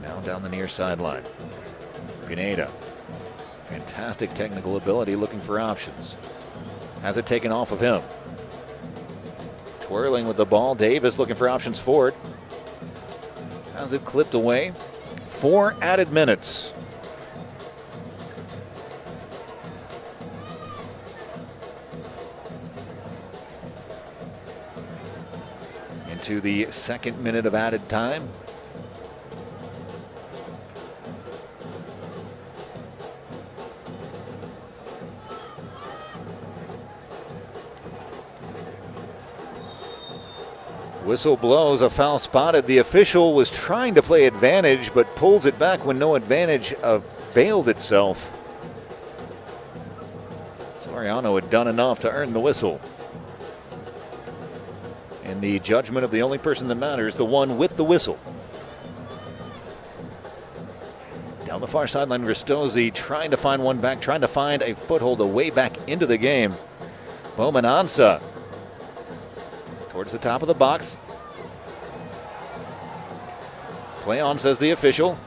Now down the near sideline. Pineda. Fantastic technical ability, looking for options. Has it taken off of him. Twirling with the ball. Davis looking for options for it. Has it clipped away. 4 added minutes. Into the 2nd minute of added time. Whistle blows, a foul spotted. The official was trying to play advantage, but pulls it back when no advantage availed itself. Soriano had done enough to earn the whistle. In the judgment of the only person that matters, the one with the whistle. Down the far sideline, Ristozi trying to find one back, trying to find a foothold, a way back into the game. Bowman Ansa towards the top of the box. Play on, says the official.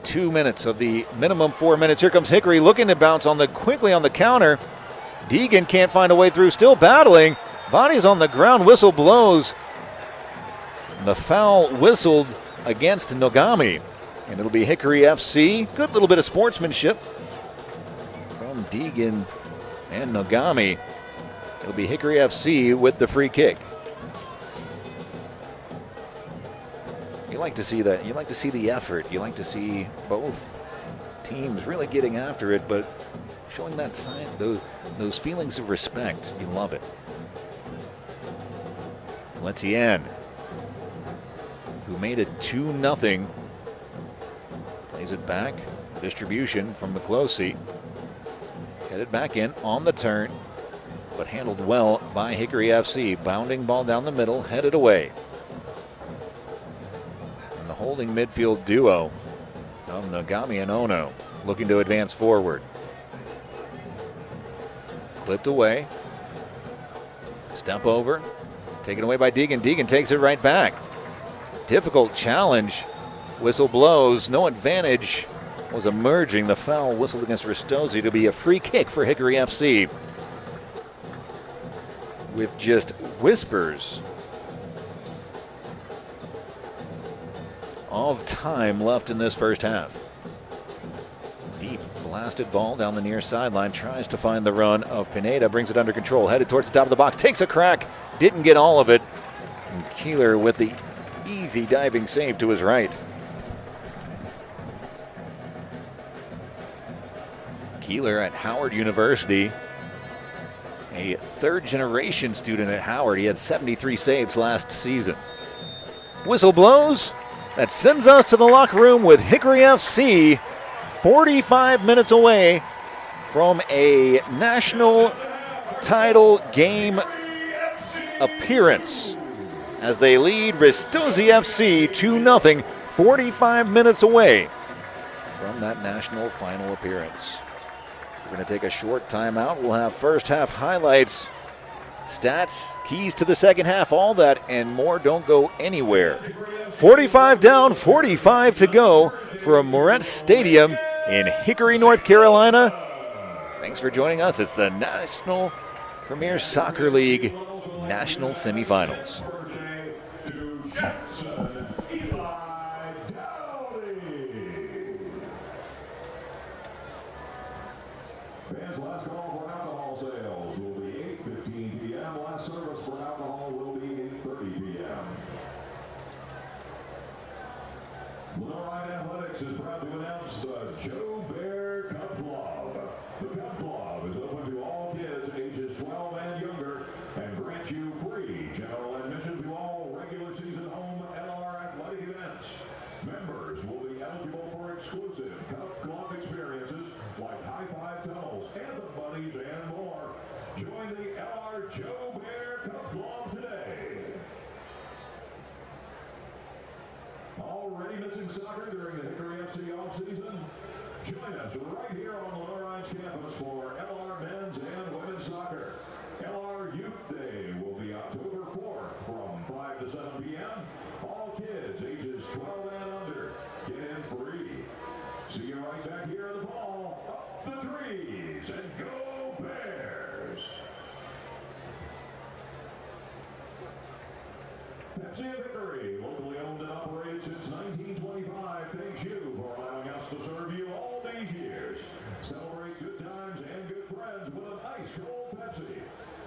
2 minutes of the minimum 4 minutes. Here comes Hickory looking to bounce quickly on the counter. Deegan can't find a way through, still battling. Body's on the ground, whistle blows. The foul whistled against Nogami. And it'll be Hickory FC. Good little bit of sportsmanship from Deegan and Nogami. It'll be Hickory FC with the free kick. You like to see that. You like to see the effort. You like to see both teams really getting after it, but showing that sign, those feelings of respect. You love it. Letien, who made it 2-0, plays it back. Distribution from McClosey. Headed back in on the turn, but handled well by Hickory FC. Bounding ball down the middle, headed away. And the holding midfield duo of Nogami and Ono looking to advance forward. Clipped away. Step over. Taken away by Deegan. Deegan takes it right back. Difficult challenge. Whistle blows. No advantage was emerging. The foul whistled against Ristozi to be a free kick for Hickory FC. With just whispers of time left in this first half. Deep blasted ball down the near sideline. Tries to find the run of Pineda. Brings it under control. Headed towards the top of the box. Takes a crack. Didn't get all of it. And Keeler with the easy diving save to his right. Keeler at Howard University. A third-generation student at Howard. He had 73 saves last season. Whistle blows. That sends us to the locker room with Hickory FC 45 minutes away from a national title game appearance as they lead Ristozi FC 2-0, 45 minutes away from that national final appearance. We're going to take a short timeout. We'll have first half highlights, stats, keys to the second half, all that and more. Don't go anywhere. 45 down, 45 to go from Moretz Stadium in Hickory, North Carolina. Thanks for joining us. It's the National Premier Soccer League National Semifinals. Fans, last call for alcohol sales will be 8:15 p.m. Last service for alcohol will be 8:30 p.m. Lenore Athletics is proud to announce the Joe Bear Cup Club. The Cup Club is open to all kids ages 12 and younger and grants you free general admission to all regular season home LR athletic events. Members will be eligible for exclusive Cup Club experiences like high-five tunnels, anthem buddies, and more. Join the LR Joe Bear Cup Club today. Already missing soccer during the Hickory FC offseason? Join us right here on the Lenore campus for LR men's and women's soccer. LR Youth Day will be October 4th from 5 to 7 p.m. All kids ages 12 and under get in free. See you right back here in the fall. Up the trees and go Bears! Pepsi of Hickory, locally owned and operated since 1925, thanks you for allowing us to serve you all these years. Celebrate good times and good friends with an ice-cold Pepsi.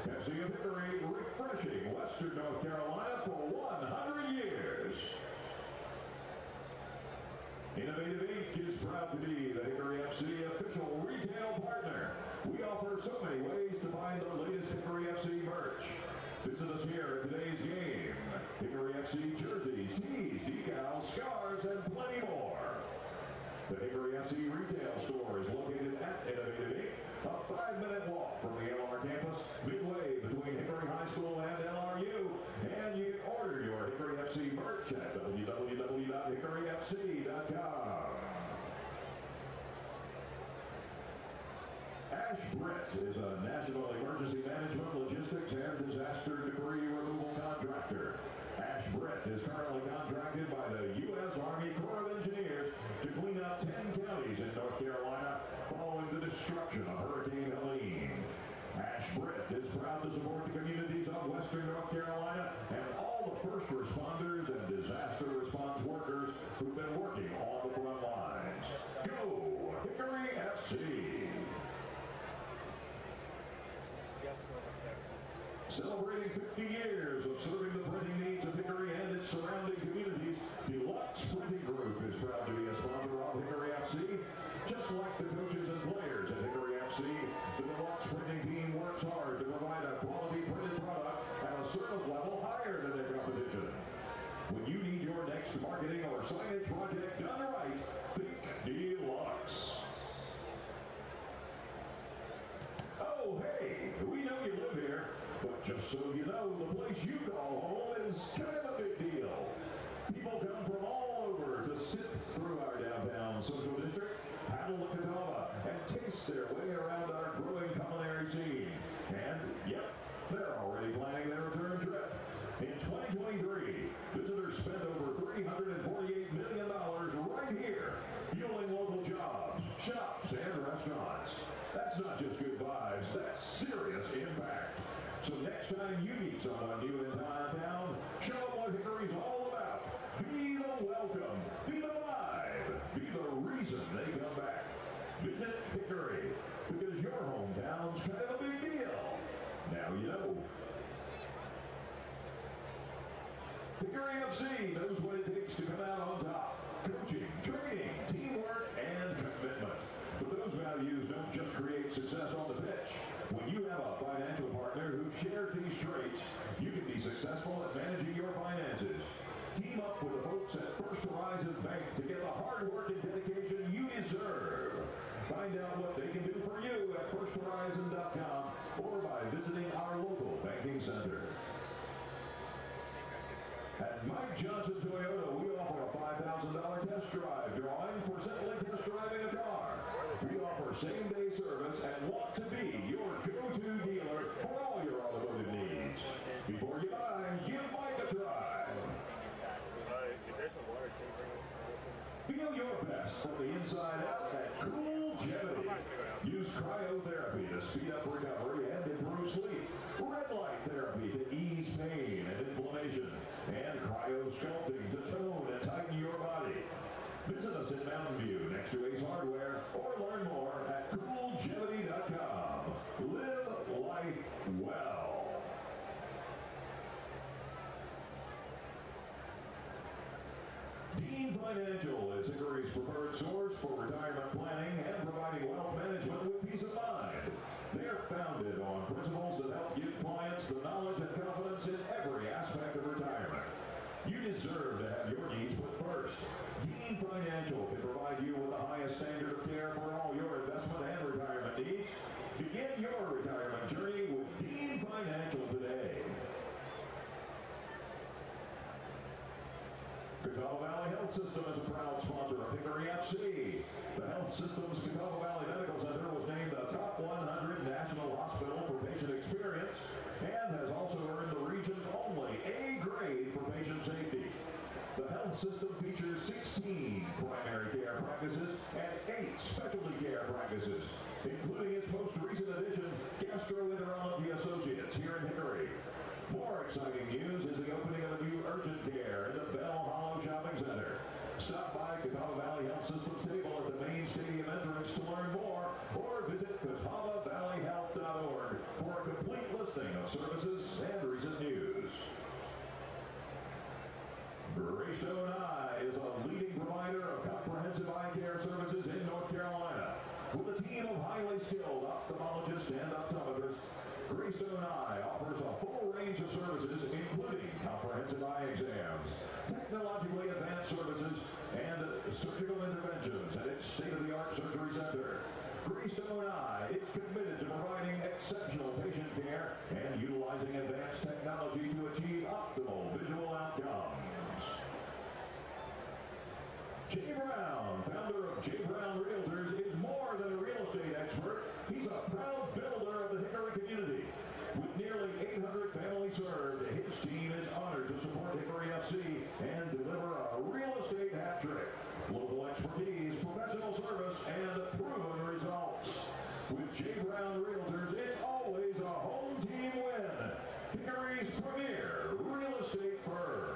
Pepsi of Hickory, refreshing Western North Carolina for 100 years. Innovative Inc. is proud to be the Hickory FC official retail partner. We offer so many ways to find the latest Hickory FC merch. Visit us here at today's game. Hickory FC jerseys, tees, decals, scarves, and plenty more. The Hickory FC retail store is located at Innovative Inc., a 5-minute walk from the LR campus, midway between Hickory High School and LRU. And you can order your Hickory FC merch at www.hickoryfc.com. Ashbrit is a national emergency management, logistics, and disaster debris removal contractor. Ashbrit is currently contracted by the U.S. Army Corps of Engineers to clean up 10 marketing or signage project done right, think Deluxe. Oh, hey, we know you live here, but just so you know, the place you call home is kind of a big deal. People come from all over to sit through our downtown social district, paddle the Catawba, and taste their way around our growing culinary scene. And, yep, they're already planning their return trip. In 2023, visitors spent over $348 million right here, fueling local jobs, shops, and restaurants. That's not just good vibes, that's serious impact. So next time you meet someone new in town, show them what Hickory's all about. Be the welcome, be the vibe, be the reason they come back. Visit Hickory, because your hometown's kind of a big deal. Now you know. Hickory FC knows what it takes to come out on top. Coaching, training, teamwork, and commitment. But those values don't just create success on the pitch. When you have a financial partner who shares these traits, you can be successful at managing your finances. Team up with the folks at First Horizon Bank to get the hard work and dedication you deserve. Find out what they can do for you at firsthorizon.com or by visiting our local banking center. At Mike Johnson Toyota, we offer a $5,000 test drive drawing for simply test driving a car. We offer same-day service and want to be your go-to dealer for all your automotive needs. Before you buy, give Mike a try. Feel your best from the inside out at Cool Jetty. Use cryotherapy to speed up recovery and improve sleep. Red light therapy to ease pain and inflammation. And cryo-sculpting to tone and tighten your body. Visit us in Mountain View next to Ace Hardware or learn more at cooljetty.com. Live life well. Dean Financial is Hickory's preferred source for retirement planning and providing wealth management with peace of mind. They are founded on principles that help give clients the knowledge and confidence in every aspect of retirement. You deserve to have your needs put first. Dean Financial can provide you with the highest standard of care for all your investment and retirement needs. Begin your retirement journey with Dean Financial today. Catawba Valley Health System is a proud sponsor of Hickory FC. The Health System's Catawba Valley Medical Center was named a top 100 national hospital for patient experience and has also earned the region's only A grade for patient safety. The health system features 16 primary care practices and 8 specialty care practices, including its most recent addition, Gastroenterology Associates here in Hickory. More exciting news is the opening of a new urgent care in the Bell Hollow Shopping Center. Stop by Catawba Valley Health System's table at the main stadium entrance to learn more, or visit CatawbaValleyHealth.org for a complete listing of services and recent news. Greystone Eye is a leading provider of comprehensive eye care services in North Carolina. With a team of highly skilled ophthalmologists and optometrists, Greystone Eye offers a full range of services, including comprehensive eye exams, technologically advanced services, and surgical interventions at its state-of-the-art surgery center. Greystone Eye is committed to providing exceptional patient care and utilizing advanced technology to achieve optimal visual outcomes. Jay Brown, founder of Jay Brown Realtors, is more than a real estate expert. He's a proud builder of the Hickory community. With nearly 800 families served, his team is honored to support Hickory FC and deliver a real estate hat trick. Local expertise, professional service, and proven results. With Jay Brown Realtors, it's always a home team win. Hickory's premier real estate firm.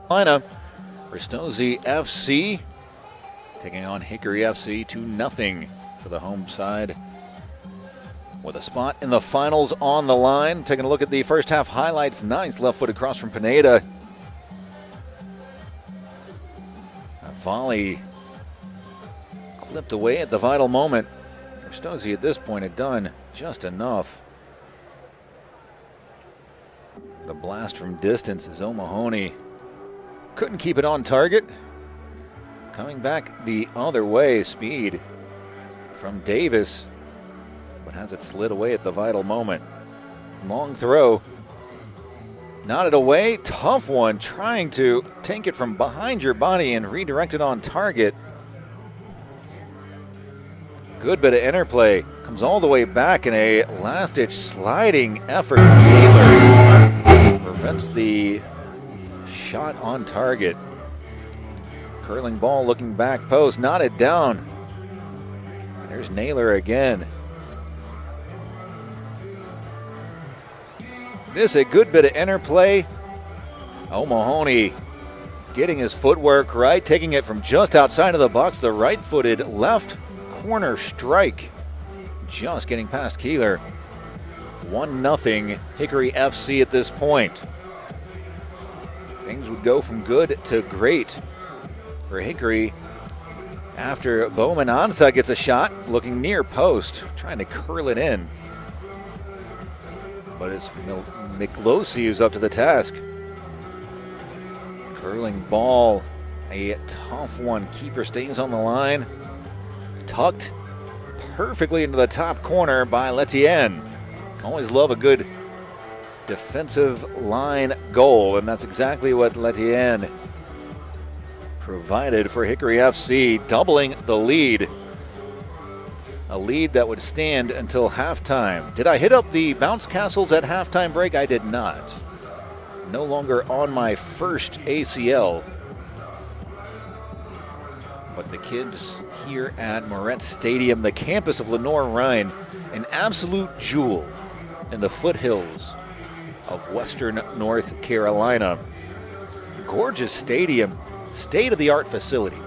Ristozi FC taking on Hickory FC 2-0 for the home side, with a spot in the finals on the line. Taking a look at the first half highlights. Nice left-footed cross from Pineda. A volley clipped away at the vital moment. Ristozi at this point had done just enough. The blast from distance is O'Mahony. Couldn't keep it on target. Coming back the other way, speed from Davis, but has it slid away at the vital moment. Long throw. Knotted away, tough one, trying to take it from behind your body and redirect it on target. Good bit of interplay. Comes all the way back in a last-ditch sliding effort. Naylor prevents the shot on target. Curling ball looking back post, knotted down. There's Naylor again. This a good bit of interplay. O'Mahony getting his footwork right, taking it from just outside of the box. The right-footed left corner strike, just getting past Keeler. 1-0 Hickory FC at this point. Things would go from good to great for Hickory after Bowman Ansa gets a shot, looking near post, trying to curl it in. But it's Miklosi who's up to the task. Curling ball, a tough one. Keeper stays on the line. Tucked perfectly into the top corner by Letienne. Always love a good defensive line goal, and that's exactly what Letienne provided for Hickory FC, doubling the lead. A lead that would stand until halftime. Did I hit up the bounce castles at halftime break? I did not. No longer on my first ACL. But the kids here at Moretz Stadium, the campus of Lenoir-Rhyne, an absolute jewel in the foothills of Western North Carolina. Gorgeous stadium, state-of-the-art facility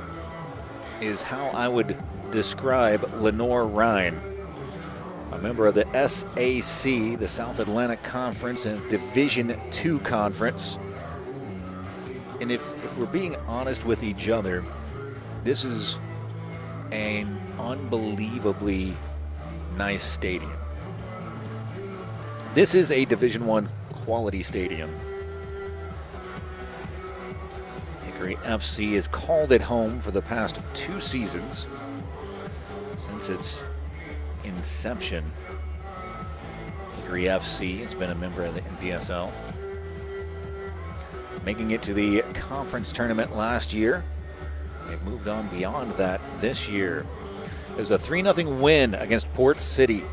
is how I would describe Lenoir-Rhyne. A member of the SAC, the South Atlantic Conference, and Division II Conference. And if we're being honest with each other, this is an unbelievably nice stadium. This is a Division I quality stadium. Hickory FC has called it home for the past 2 seasons since its inception. Hickory FC has been a member of the NPSL, making it to the conference tournament last year. They've moved on beyond that this year. It was a 3-0 win against Port City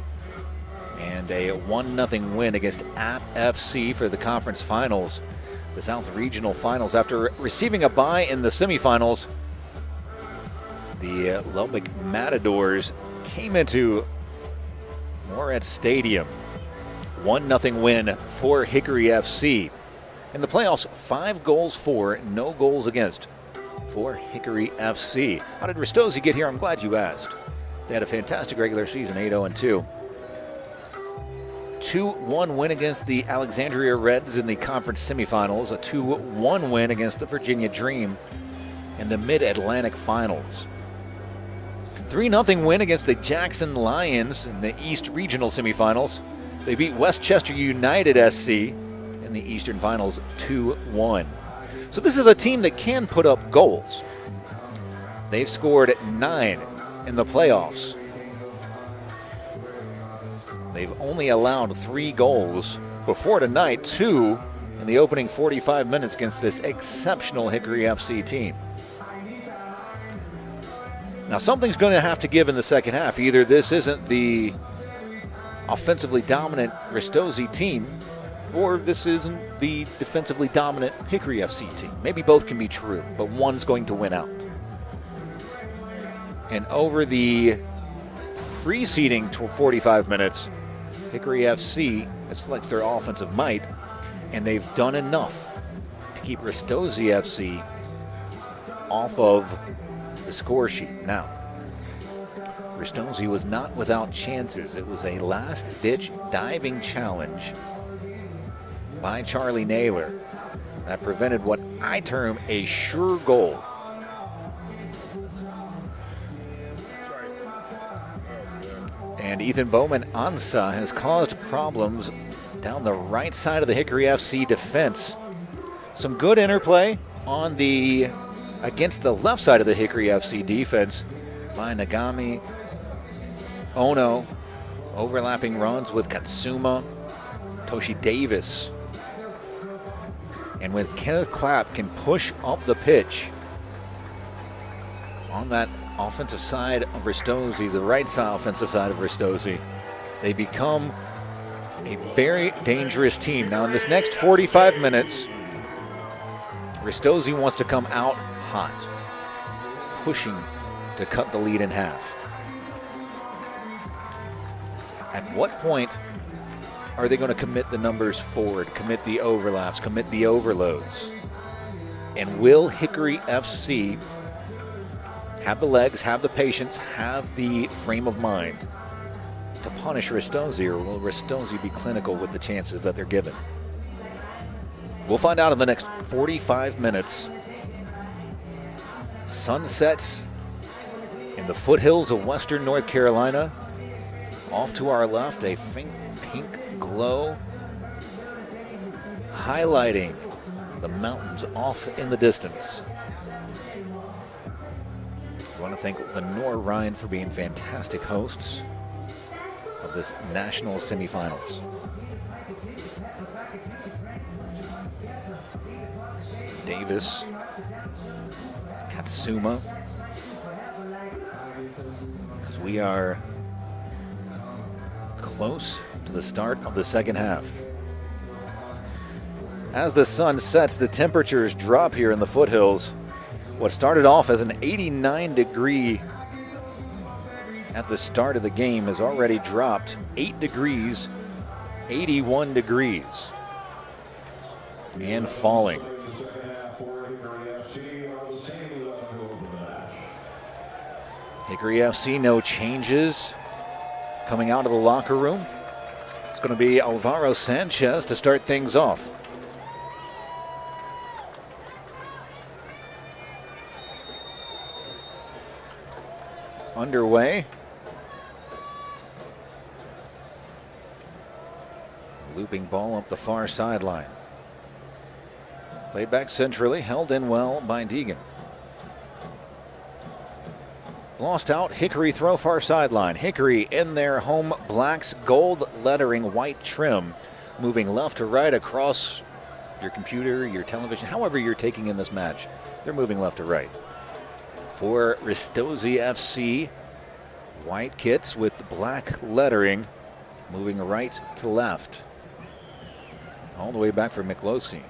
and a 1-0 win against App FC for the conference finals, the South Regional Finals. After receiving a bye in the semifinals, the Lubbock Matadors came into Moretz Stadium. 1-0 win for Hickory FC. In the playoffs, 5 goals for, no goals against for Hickory FC. How did Ristozi get here? I'm glad you asked. They had a fantastic regular season, 8-0-2. 2-1 win against the Alexandria Reds in the conference semifinals, a 2-1 win against the Virginia Dream in the Mid-Atlantic Finals. 3-0 win against the Jackson Lions in the East Regional semifinals. They beat Westchester United SC in the Eastern Finals 2-1. So this is a team that can put up goals. They've scored 9 in the playoffs. They've only allowed 3 goals before tonight, 2 in the opening 45 minutes against this exceptional Hickory FC team. Now something's going to have to give in the second half. Either this isn't the offensively dominant Ristozi team, or this isn't the defensively dominant Hickory FC team. Maybe both can be true, but one's going to win out. And over the preceding 45 minutes, Hickory FC has flexed their offensive might, and they've done enough to keep Ristozi FC off of the score sheet. Now, Ristozi was not without chances. It was a last-ditch diving challenge by Charlie Naylor that prevented what I term a sure goal. And Ethan Bowman Ansa has caused problems down the right side of the Hickory FC defense. Some good interplay on the against the left side of the Hickory FC defense by Nagami, Ono, overlapping runs with Katsuma, Toshi Davis. And when Kenneth Clapp can push up the pitch on that offensive side of Ristozi, the right side offensive side of Ristozi, they become a very dangerous team. Now in this next 45 minutes, Ristozi wants to come out hot, pushing to cut the lead in half. At what point are they going to commit the numbers forward, commit the overlaps, commit the overloads? And will Hickory FC have the legs, have the patience, have the frame of mind to punish Ristozi, or will Ristozi be clinical with the chances that they're given? We'll find out in the next 45 minutes. Sunset in the foothills of western North Carolina. Off to our left, a faint pink glow highlighting the mountains off in the distance. I want to thank the Nor-Rhine for being fantastic hosts of this national semifinals. Davis, Katsuma, as we are close to the start of the second half. As the sun sets, the temperatures drop here in the foothills. What started off as an 89-degree at the start of the game has already dropped 8 degrees, 81 degrees, and falling. Hickory FC, no changes coming out of the locker room. It's going to be Alvaro Sanchez to start things off. Underway. Looping ball up the far sideline. Played back centrally, held in well by Deegan. Lost out, Hickory throw far sideline. Hickory in their home blacks, gold lettering, white trim, moving left to right across your computer, your television, however you're taking in this match. They're moving left to right. For Ristozi FC, white kits with black lettering, moving right to left. All the way back for Mikloski.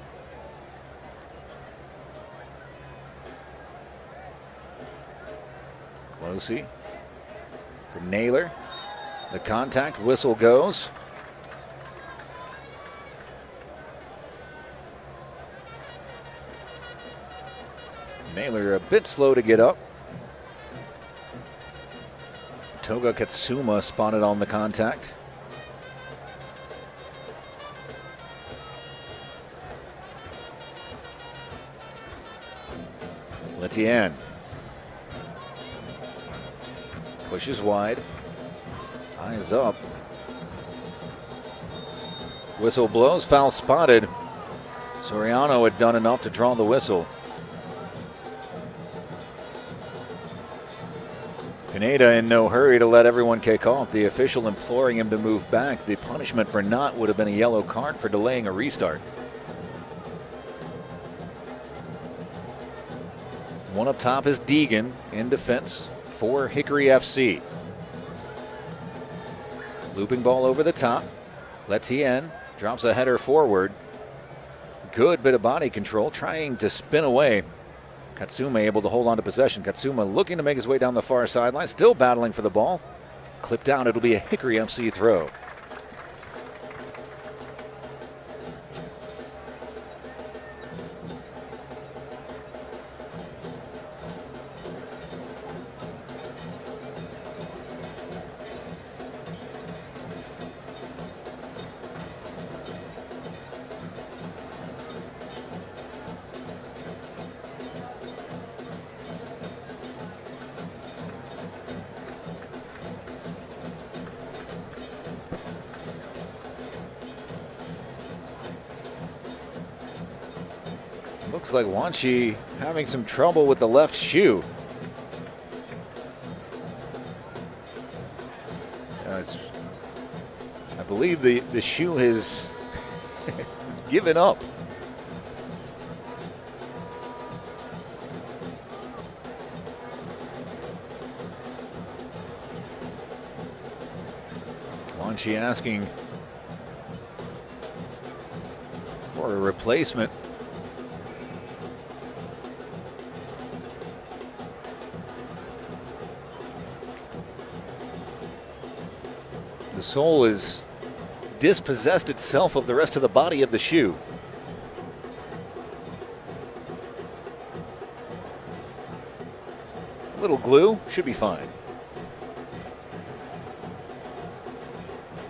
Closey for Naylor. The contact whistle goes. Naylor a bit slow to get up. Toga Katsuma spotted on the contact. Letien pushes wide, eyes up. Whistle blows, foul spotted. Soriano had done enough to draw the whistle. Pineda in no hurry to let everyone kick off. The official imploring him to move back. The punishment for not would have been a yellow card for delaying a restart. One up top is Deegan in defense for Hickory FC. Looping ball over the top. Letien drops a header forward. Good bit of body control, trying to spin away. Katsuma able to hold on to possession. Katsuma looking to make his way down the far sideline, still battling for the ball. Clipped down, it'll be a Hickory FC throw. Looks like Wanchi having some trouble with the left shoe. I believe the shoe has given up. Wanchi asking for a replacement. The sole is dispossessed itself of the rest of the body of the shoe. A little glue should be fine.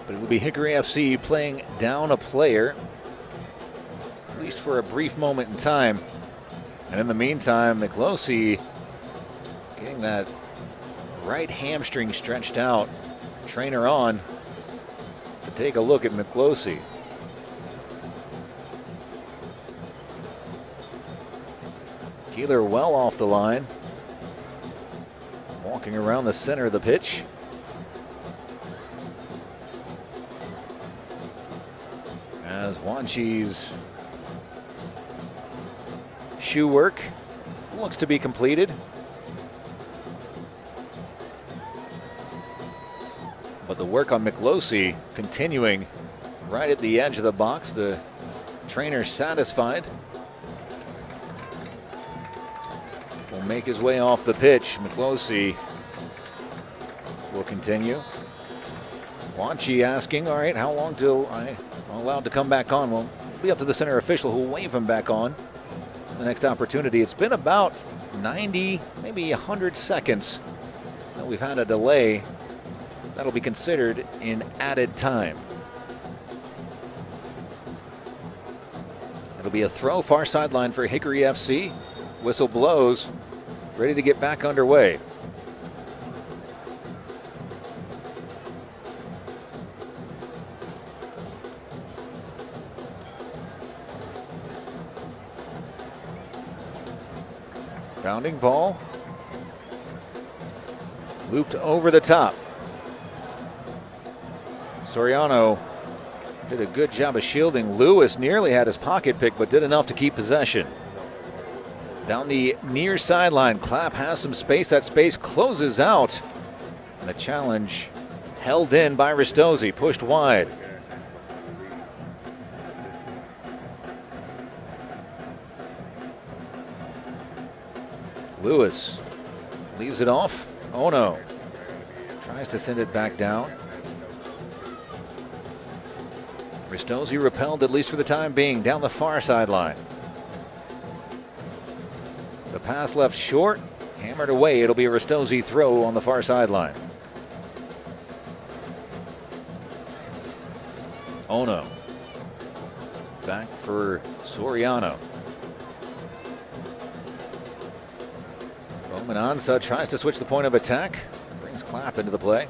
But it'll be Hickory FC playing down a player, at least for a brief moment in time. And in the meantime, Miklosi getting that right hamstring stretched out. Trainer on to take a look at Miklosi. Keeler well off the line. Walking around the center of the pitch. As Wanchi's shoe work looks to be completed. But the work on Miklosi continuing right at the edge of the box. The trainer satisfied. Will make his way off the pitch. Miklosi will continue. Wanchi asking, all right, how long till I'm allowed to come back on? Well, it'll be up to the center official who'll wave him back on the next opportunity. It's been about 90, maybe 100 seconds that we've had a delay. That'll be considered in added time. It'll be a throw far sideline for Hickory FC. Whistle blows, ready to get back underway. Bounding ball. Looped over the top. Soriano did a good job of shielding. Lewis nearly had his pocket pick, but did enough to keep possession. Down the near sideline, Clapp has some space. That space closes out. And the challenge held in by Ristozi, pushed wide. Lewis leaves it off. Oh no. Tries to send it back down. Ristozi repelled, at least for the time being, down the far sideline. The pass left short, hammered away. It'll be a Ristozi throw on the far sideline. Ono. Back for Soriano. Bowman Ansa tries to switch the point of attack. Brings Clapp into the play.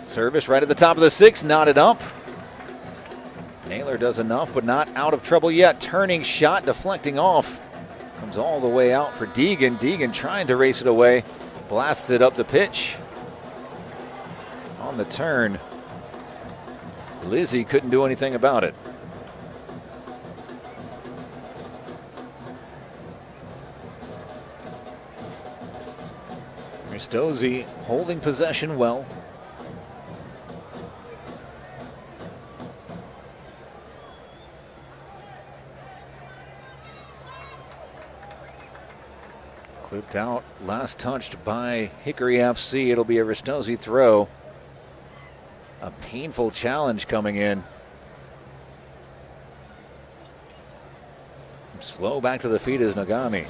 Service right at the top of the six, knotted up. Naylor does enough, but not out of trouble yet. Turning shot, deflecting off. Comes all the way out for Deegan. Deegan trying to race it away. Blasts it up the pitch. On the turn. Lizzie couldn't do anything about it. Ristozi holding possession well. Clipped out, last touched by Hickory FC. It'll be a Ristozi throw. A painful challenge coming in. Slow back to the feet is Nagami.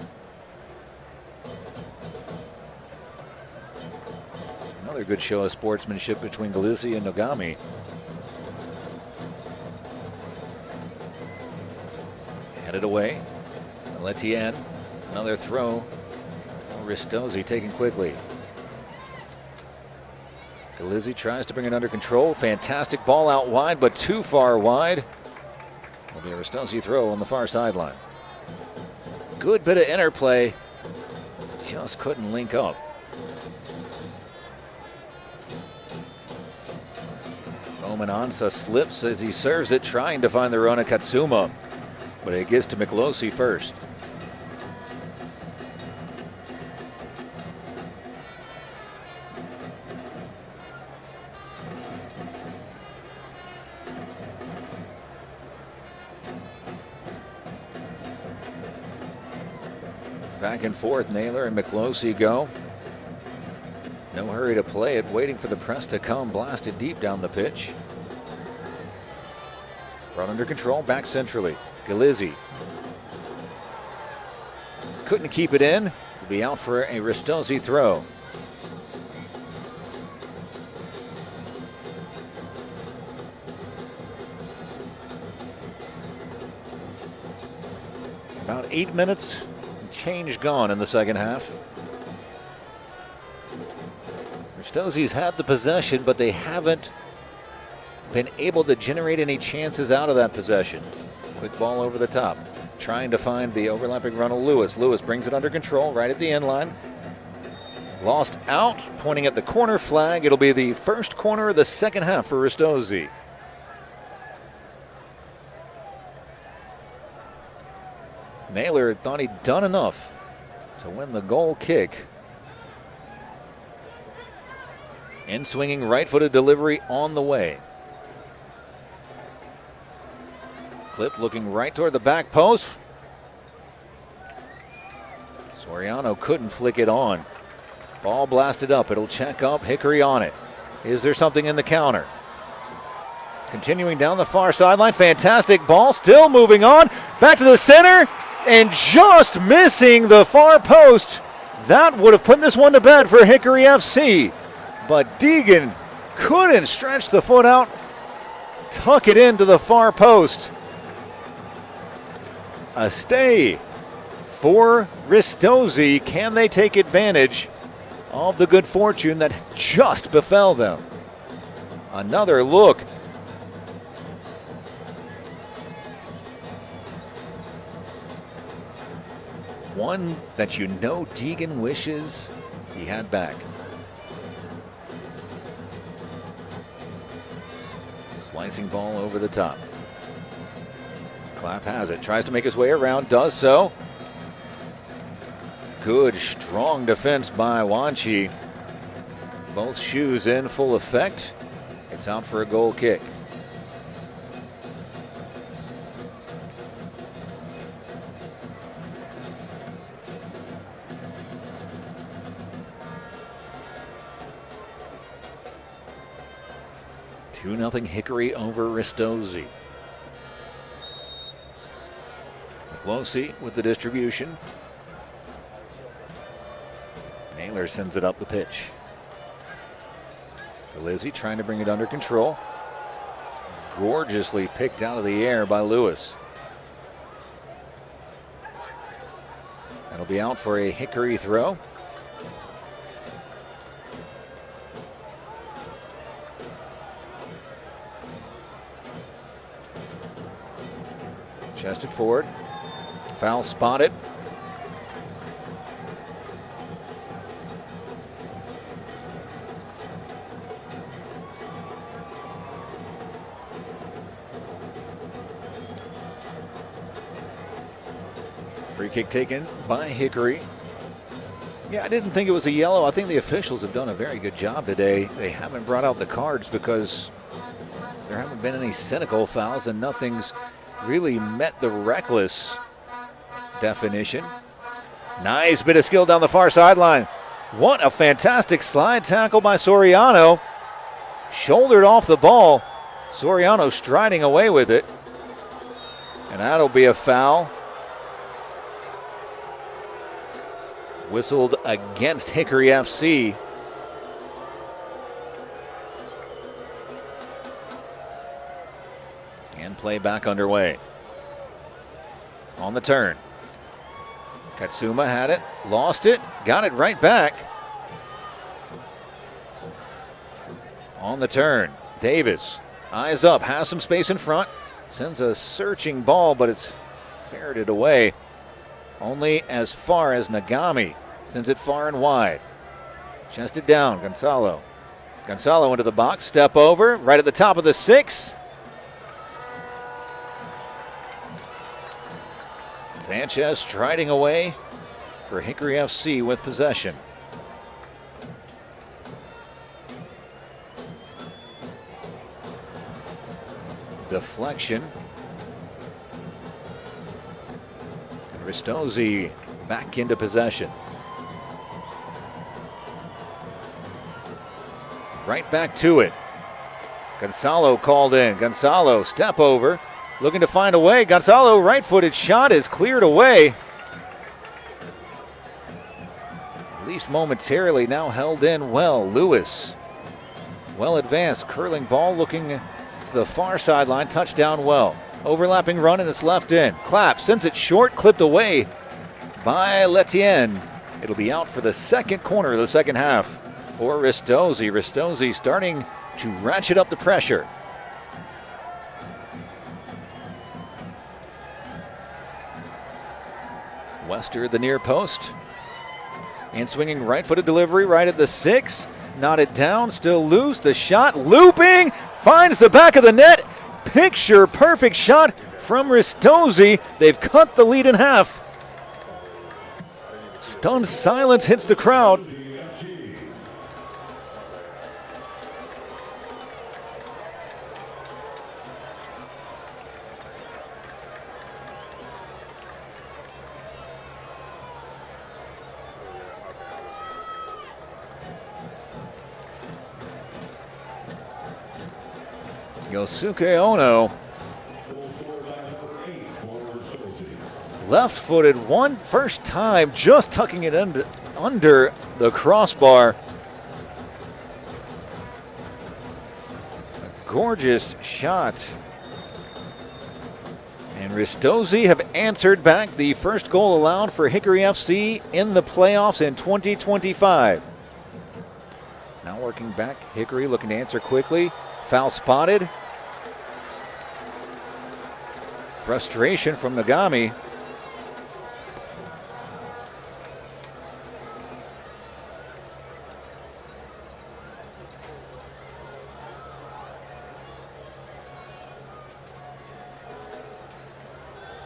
Another good show of sportsmanship between Galizzi and Nagami. Headed away. Letien, another throw. Ristozi taken quickly. Galizzi tries to bring it under control. Fantastic ball out wide, but too far wide. Will be a Ristozi throw on the far sideline. Good bit of interplay. Just couldn't link up. Omanansa slips as he serves it, trying to find the run of Katsuma, but it gets to Miklosi first. Back and forth, Naylor and Miklosi go. No hurry to play it, waiting for the press to come, blasted deep down the pitch. Brought under control, back centrally. Galizzi. Couldn't keep it in. Will be out for a Ristozi throw. About 8 minutes. Change gone in the second half. Ristozi's had the possession, but they haven't been able to generate any chances out of that possession. Quick ball over the top, trying to find the overlapping run of Lewis. Lewis brings it under control right at the end line. Lost out, pointing at the corner flag. It'll be the first corner of the second half for Ristozi. Naylor thought he'd done enough to win the goal kick. In swinging right-footed delivery on the way. Clip looking right toward the back post. Soriano couldn't flick it on. Ball blasted up. It'll check up. Hickory on it. Is there something in the counter? Continuing down the far sideline. Fantastic ball. Still moving on. Back to the center. And just missing the far post. That would have put this one to bed for Hickory FC. But Deegan couldn't stretch the foot out, tuck it into the far post. A stay for Ristozi. Can they take advantage of the good fortune that just befell them? Another look. One that you know Deegan wishes he had back. Slicing ball over the top. Clapp has it, tries to make his way around, does so. Good, strong defense by Wanchi. Both shoes in full effect. It's out for a goal kick. Nothing Hickory over Ristozi. Miklosi with the distribution. Naylor sends it up the pitch. Galizzi trying to bring it under control. Gorgeously picked out of the air by Lewis. That'll be out for a Hickory throw. Chested forward. Foul spotted. Free kick taken by Hickory. Yeah, I didn't think it was a yellow. I think the officials have done a very good job today. They haven't brought out the cards because there haven't been any cynical fouls and nothing's really met the reckless definition. Nice bit of skill down the far sideline. What a fantastic slide tackle by Soriano. Shouldered off the ball. Soriano striding away with it. And that'll be a foul. Whistled against Hickory FC. And play back underway. On the turn. Katsuma had it, lost it, got it right back. On the turn, Davis, eyes up, has some space in front, sends a searching ball, but it's ferreted away. Only as far as Nagami sends it far and wide. Chested down, Gonzalo. Gonzalo into the box, step over, right at the top of the 6. Sanchez striding away for Hickory FC with possession. Deflection. Ristozi back into possession. Right back to it. Gonzalo called in. Gonzalo step over, looking to find a way. Gonzalo right-footed shot is cleared away. At least momentarily, now held in well. Lewis, well advanced, curling ball looking to the far sideline, touchdown well. Overlapping run and it's left in. Clapp sends it short, clipped away by Letienne. It'll be out for the second corner of the second half for Ristozi. Ristozi starting to ratchet up the pressure. Wester the near post. And swinging right-footed delivery right at the 6. Knotted down, still loose. The shot looping, finds the back of the net. Picture perfect shot from Ristozi. They've cut the lead in half. Stunned silence hits the crowd. Yosuke Ono, left-footed one, first time, just tucking it under the crossbar. A gorgeous shot. And Ristozi have answered back the first goal allowed for Hickory FC in the playoffs in 2025. Now working back, Hickory looking to answer quickly. Foul spotted. Frustration from Nagami.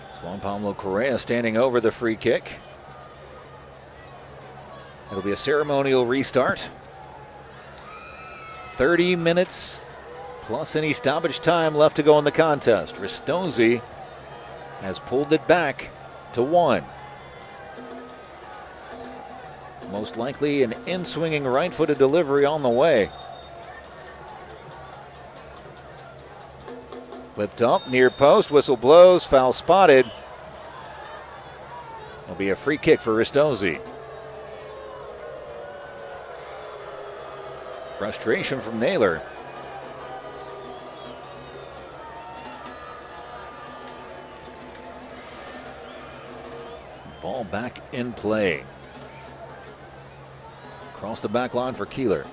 It's Juan Pablo Correa standing over the free kick. It'll be a ceremonial restart. 30 minutes plus any stoppage time left to go in the contest. Ristozi has pulled it back to 1. Most likely an in-swinging right-footed delivery on the way. Clipped up, near post, whistle blows, foul spotted. It'll be a free kick for Ristozi. Frustration from Naylor. Ball back in play. Across the back line for Keeler.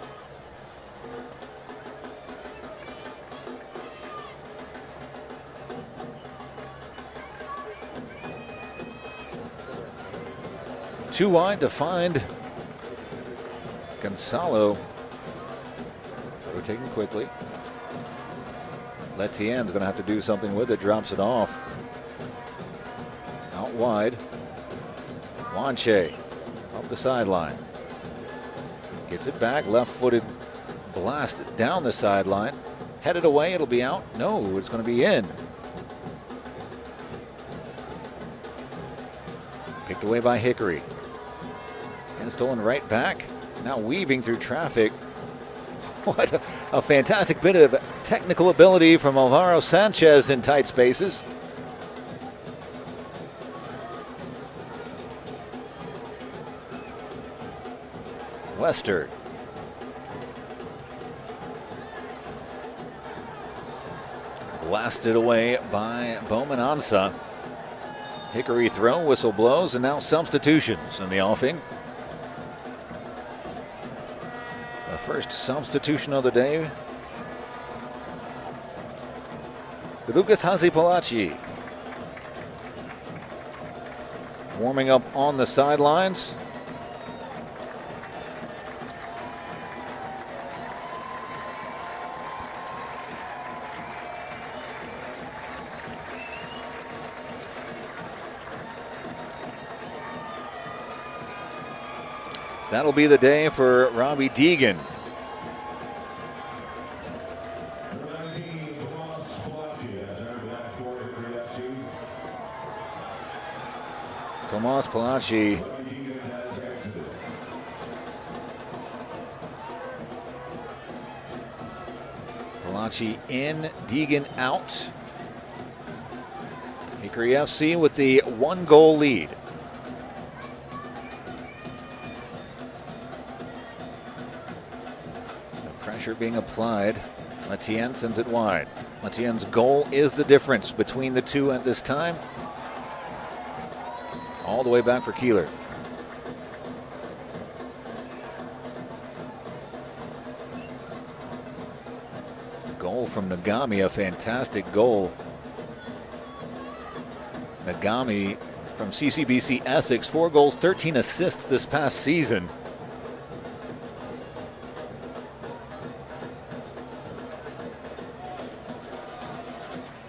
Too wide to find Gonzalo. Rotating quickly. Letienne's going to have to do something with it. Drops it off. Out wide. Wanche up the sideline. Gets it back. Left-footed blast down the sideline. Headed away. It'll be out. No, it's going to be in. Picked away by Hickory. And stolen right back. Now weaving through traffic. What a fantastic bit of technical ability from Alvaro Sanchez in tight spaces. Wester. Blasted away by Bowman Ansa. Hickory throw, whistle blows, and now substitutions in the offing. The first substitution of the day Lucas Hazipalachi warming up on the sidelines. That'll be the day for Robbie Deegan. Tomas Palaci in, Deegan out. Hickory FC with the 1-goal lead. The pressure being applied. Matien sends it wide. Matien's goal is the difference between the two at this time. All the way back for Keeler. Goal from Nagami, a fantastic goal. Nagami from CCBC Essex, 4 goals, 13 assists this past season.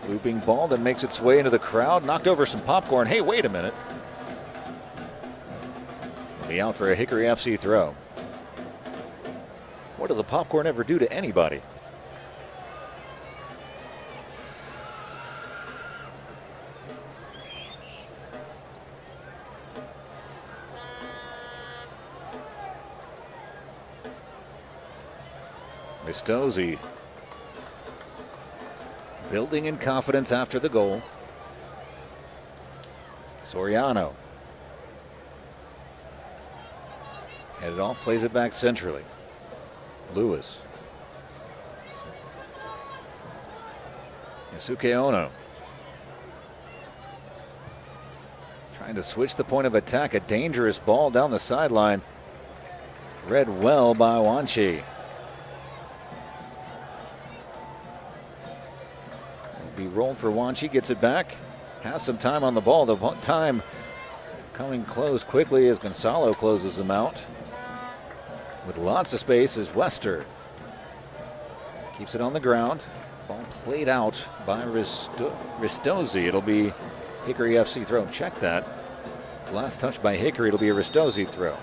Looping ball that makes its way into the crowd, knocked over some popcorn. Hey, wait a minute. Be out for a Hickory FC throw. What did the popcorn ever do to anybody? Ristozi building in confidence after the goal. Soriano headed off, plays it back centrally. Lewis. Yasuke Ono trying to switch the point of attack. A dangerous ball down the sideline. Read well by Wanchi. Be rolled for Wanchi, gets it back. Has some time on the ball. The time coming close quickly as Gonzalo closes them out. With lots of space is Wester. Keeps it on the ground. Ball played out by Ristozi. It'll be Hickory FC throw. Check that. Last touch by Hickory. It'll be a Ristozi throw.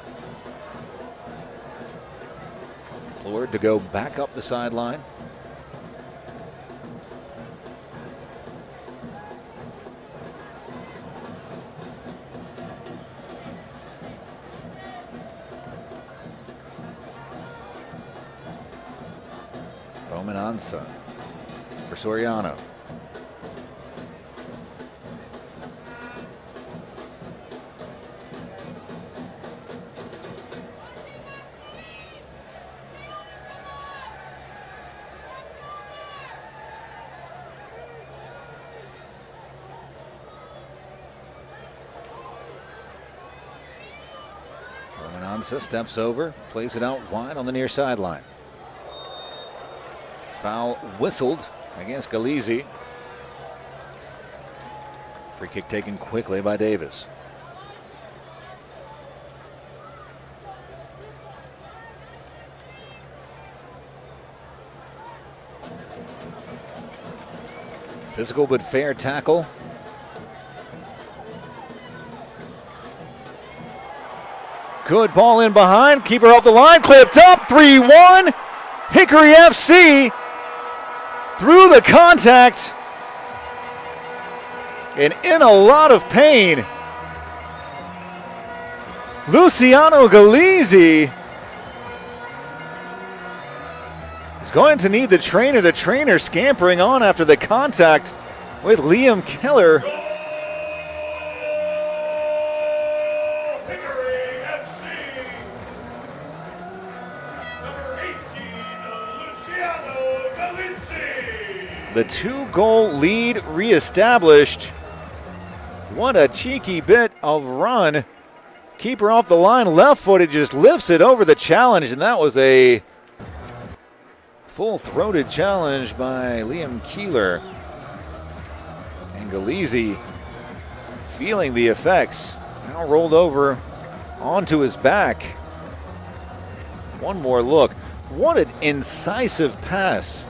Implored to go back up the sideline. Ansa for Soriano. Ansa steps over, plays it out wide on the near sideline. Foul whistled against Galizzi. Free kick taken quickly by Davis. Physical but fair tackle. Good ball in behind. Keeper off the line. Clipped up. 3-1. Hickory FC through the contact and in a lot of pain. Luciano Galizzi is going to need the trainer scampering on after the contact with Liam Keller. The 2-goal lead reestablished. What a cheeky bit of run. Keeper off the line, left-footed, just lifts it over the challenge, and that was a full-throated challenge by Liam Keeler. Galizzi feeling the effects. Now rolled over onto his back. One more look. What an incisive pass.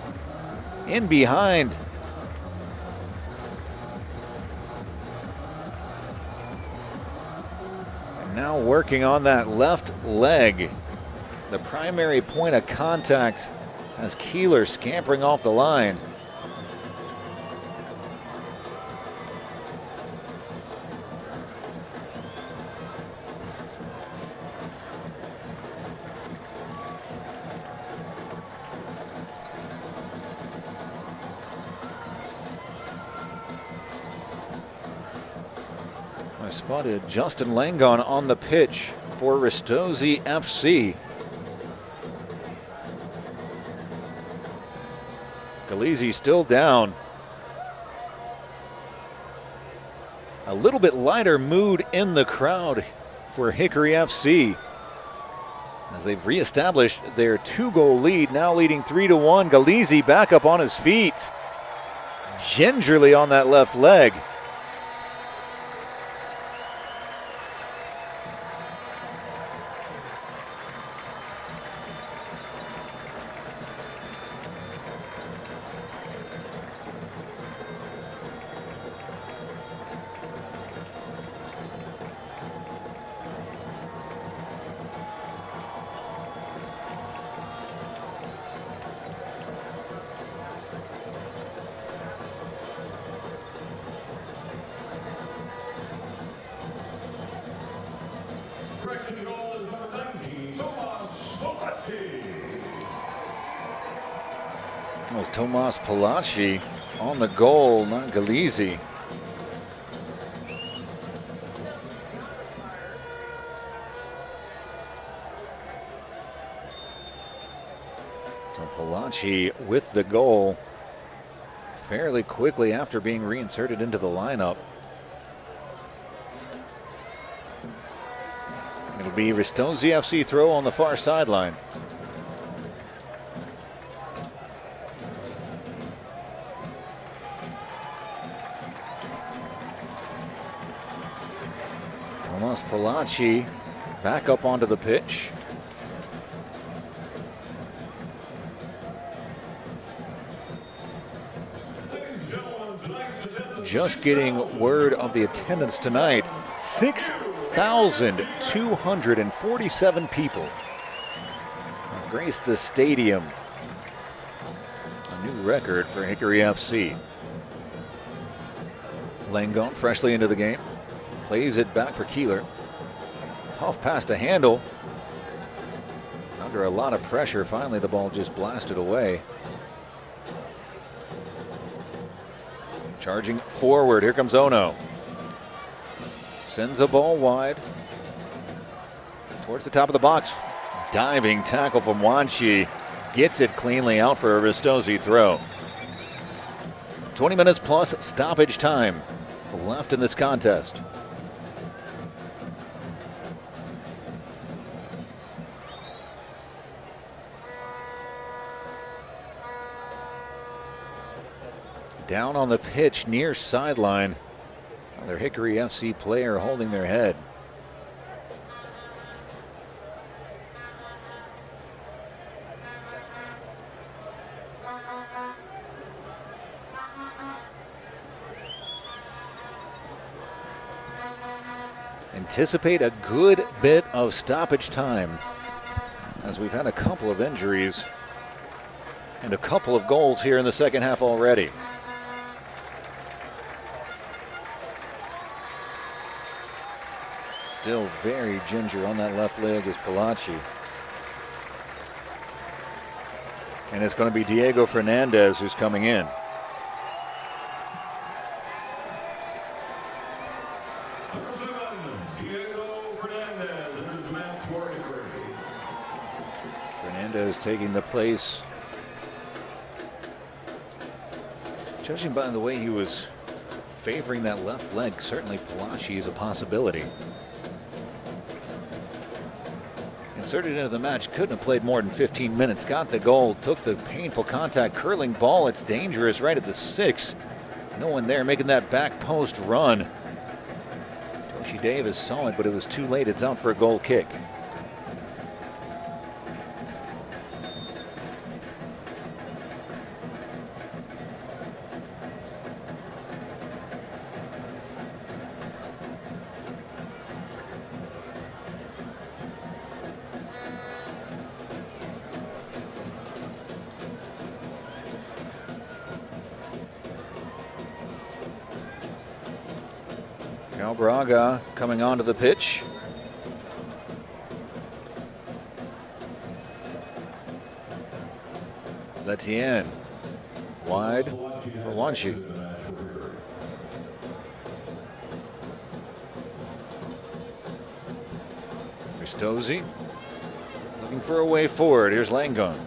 In behind. And now working on that left leg. The primary point of contact as Keeler scampering off the line. I spotted Justin Langon on the pitch for Ristozi FC. Galizzi still down. A little bit lighter mood in the crowd for Hickory FC as they've reestablished their 2-goal lead, now leading 3-1. Galizzi back up on his feet, gingerly on that left leg. That was Tomas Palacci on the goal, not Galizzi. So Palacci with the goal fairly quickly after being reinserted into the lineup. It'll be Ristozi FC throw on the far sideline. Tomas Palacci back up onto the pitch. Just getting word of the attendance tonight. 6,247 people have graced the stadium. A new record for Hickory FC. Langon freshly into the game. Plays it back for Keeler. Tough pass to handle. Under a lot of pressure, finally the ball just blasted away. Charging forward, here comes Ono. Sends a ball wide. Towards the top of the box. Diving tackle from Wanchi. Gets it cleanly out for a Ristozi throw. 20 minutes plus stoppage time left in this contest. Down on the pitch near sideline. Another Hickory FC player holding their head. Anticipate a good bit of stoppage time, as we've had a couple of injuries and a couple of goals here in the second half already. Still very ginger on that left leg is Palacci. And it's going to be Diego Fernandez who's coming in. Number 7, Diego Fernandez enters the match for Hickory. Fernandez taking the place. Judging by the way he was favoring that left leg, certainly Palacci is a possibility. Inserted into the match, couldn't have played more than 15 minutes. Got the goal, took the painful contact, curling ball. It's dangerous right at the 6. No one there making that back post run. Toshi Davis saw it, but it was too late. It's out for a goal kick. Now Braga coming onto the pitch. Letien wide for Wanchi. Ristozi looking for a way forward. Here's Langon.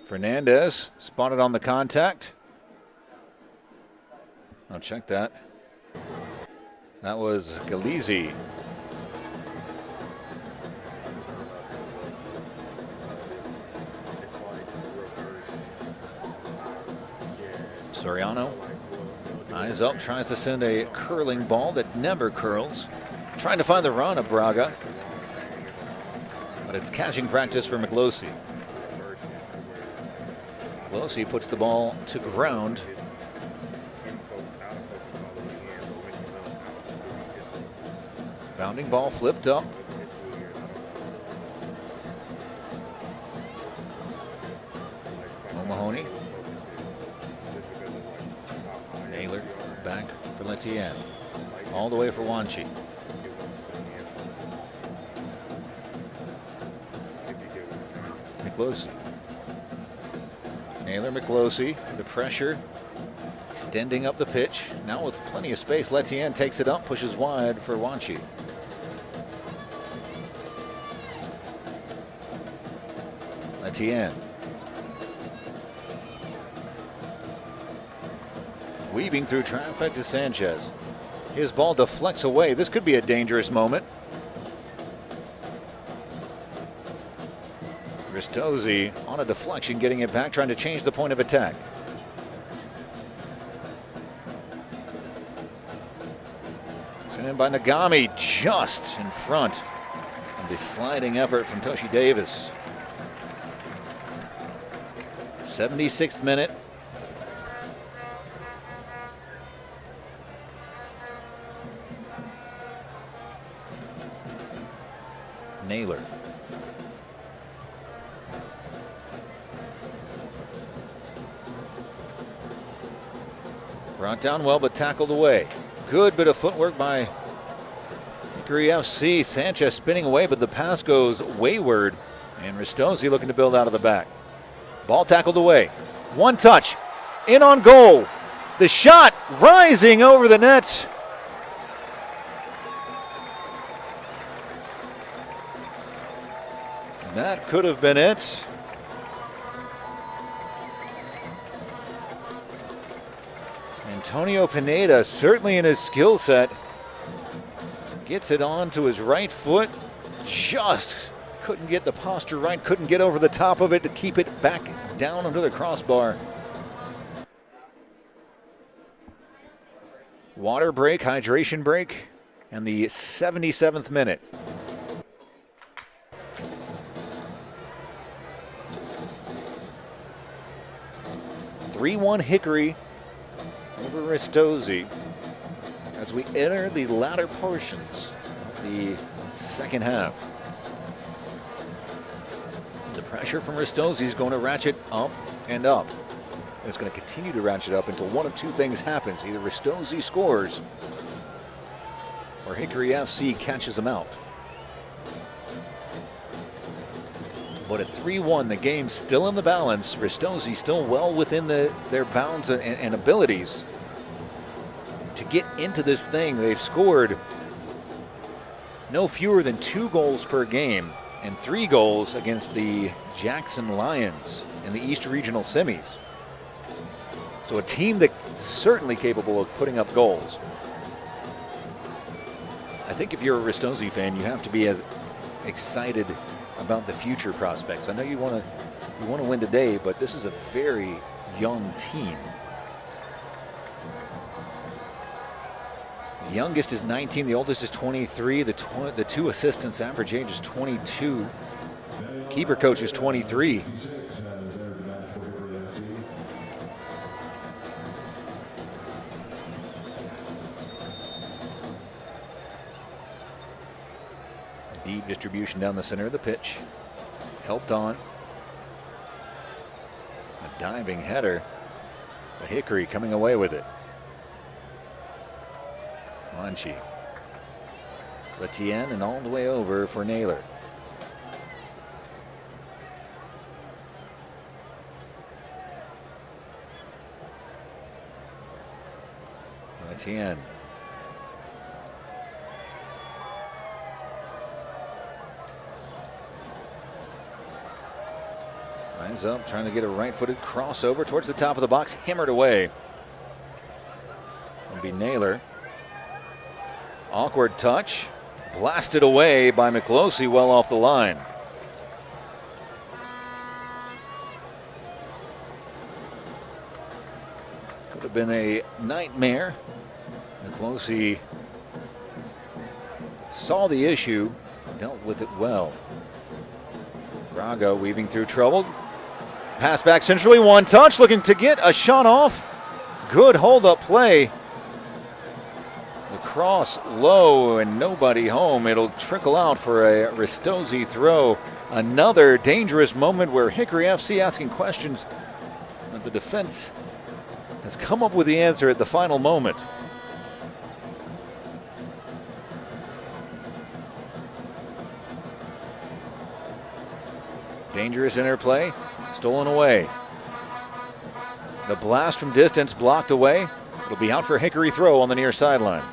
Fernandez spotted on the contact. I'll check that. That was Galizzi. Soriano, eyes up, tries to send a curling ball that never curls. Trying to find the run of Braga. But it's catching practice for McLosey. McLosey puts the ball to ground. Bounding ball flipped up. O'Mahony. Naylor back for Letien. All the way for Wanchi. McLosey. Naylor, McLosey, the pressure, extending up the pitch. Now with plenty of space, Letien takes it up, pushes wide for Wanchi. Letien. Weaving through traffic to Sanchez. His ball deflects away. This could be a dangerous moment. Ristozi on a deflection, getting it back, trying to change the point of attack. Sent in by Nagami, just in front of the sliding effort from Toshi Davis. 76th minute. Naylor. Brought down well, but tackled away. Good bit of footwork by Hickory FC. Sanchez spinning away, but the pass goes wayward. And Ristozi looking to build out of the back. Ball tackled away. One touch. In on goal. The shot rising over the net. That could have been it. Antonio Pineda, certainly in his skill set, gets it on to his right foot. Just couldn't get the posture right, couldn't get over the top of it to keep it back down under the crossbar. Water break, hydration break, and the 77th minute. (3-1) Hickory over Ristozi as we enter the latter portions of the second half. The pressure from Ristozi is going to ratchet up and up. It's going to continue to ratchet up until one of two things happens. Either Ristozi scores or Hickory FC catches him out. But at 3-1, the game's still in the balance. Ristozi still well within their bounds and abilities to get into this thing. They've scored no fewer than 2 goals per game and 3 goals against the Jackson Lions in the East Regional Semis. So a team that's certainly capable of putting up goals. I think if you're a Ristozi fan, you have to be as excited about the future prospects? I know you want to win today, but this is a very young team. The youngest is 19, the oldest is 23. The two assistants' average age is 22. Keeper coach is 23. Deep distribution down the center of the pitch. Helped on. A diving header. But Hickory coming away with it. Monchi. Letien and all the way over for Naylor. Letien. Lines up, trying to get a right-footed crossover towards the top of the box, hammered away. It'll be Naylor. Awkward touch, blasted away by McClosey, well off the line. Could have been a nightmare. McClosey saw the issue, dealt with it well. Braga weaving through trouble. Pass back centrally, one touch, looking to get a shot off. Good hold-up play. The cross low and nobody home. It'll trickle out for a Ristozi throw. Another dangerous moment where Hickory FC asking questions that the defense has come up with the answer at the final moment. Dangerous interplay, stolen away. The blast from distance blocked away. It'll be out for a Hickory throw on the near sideline.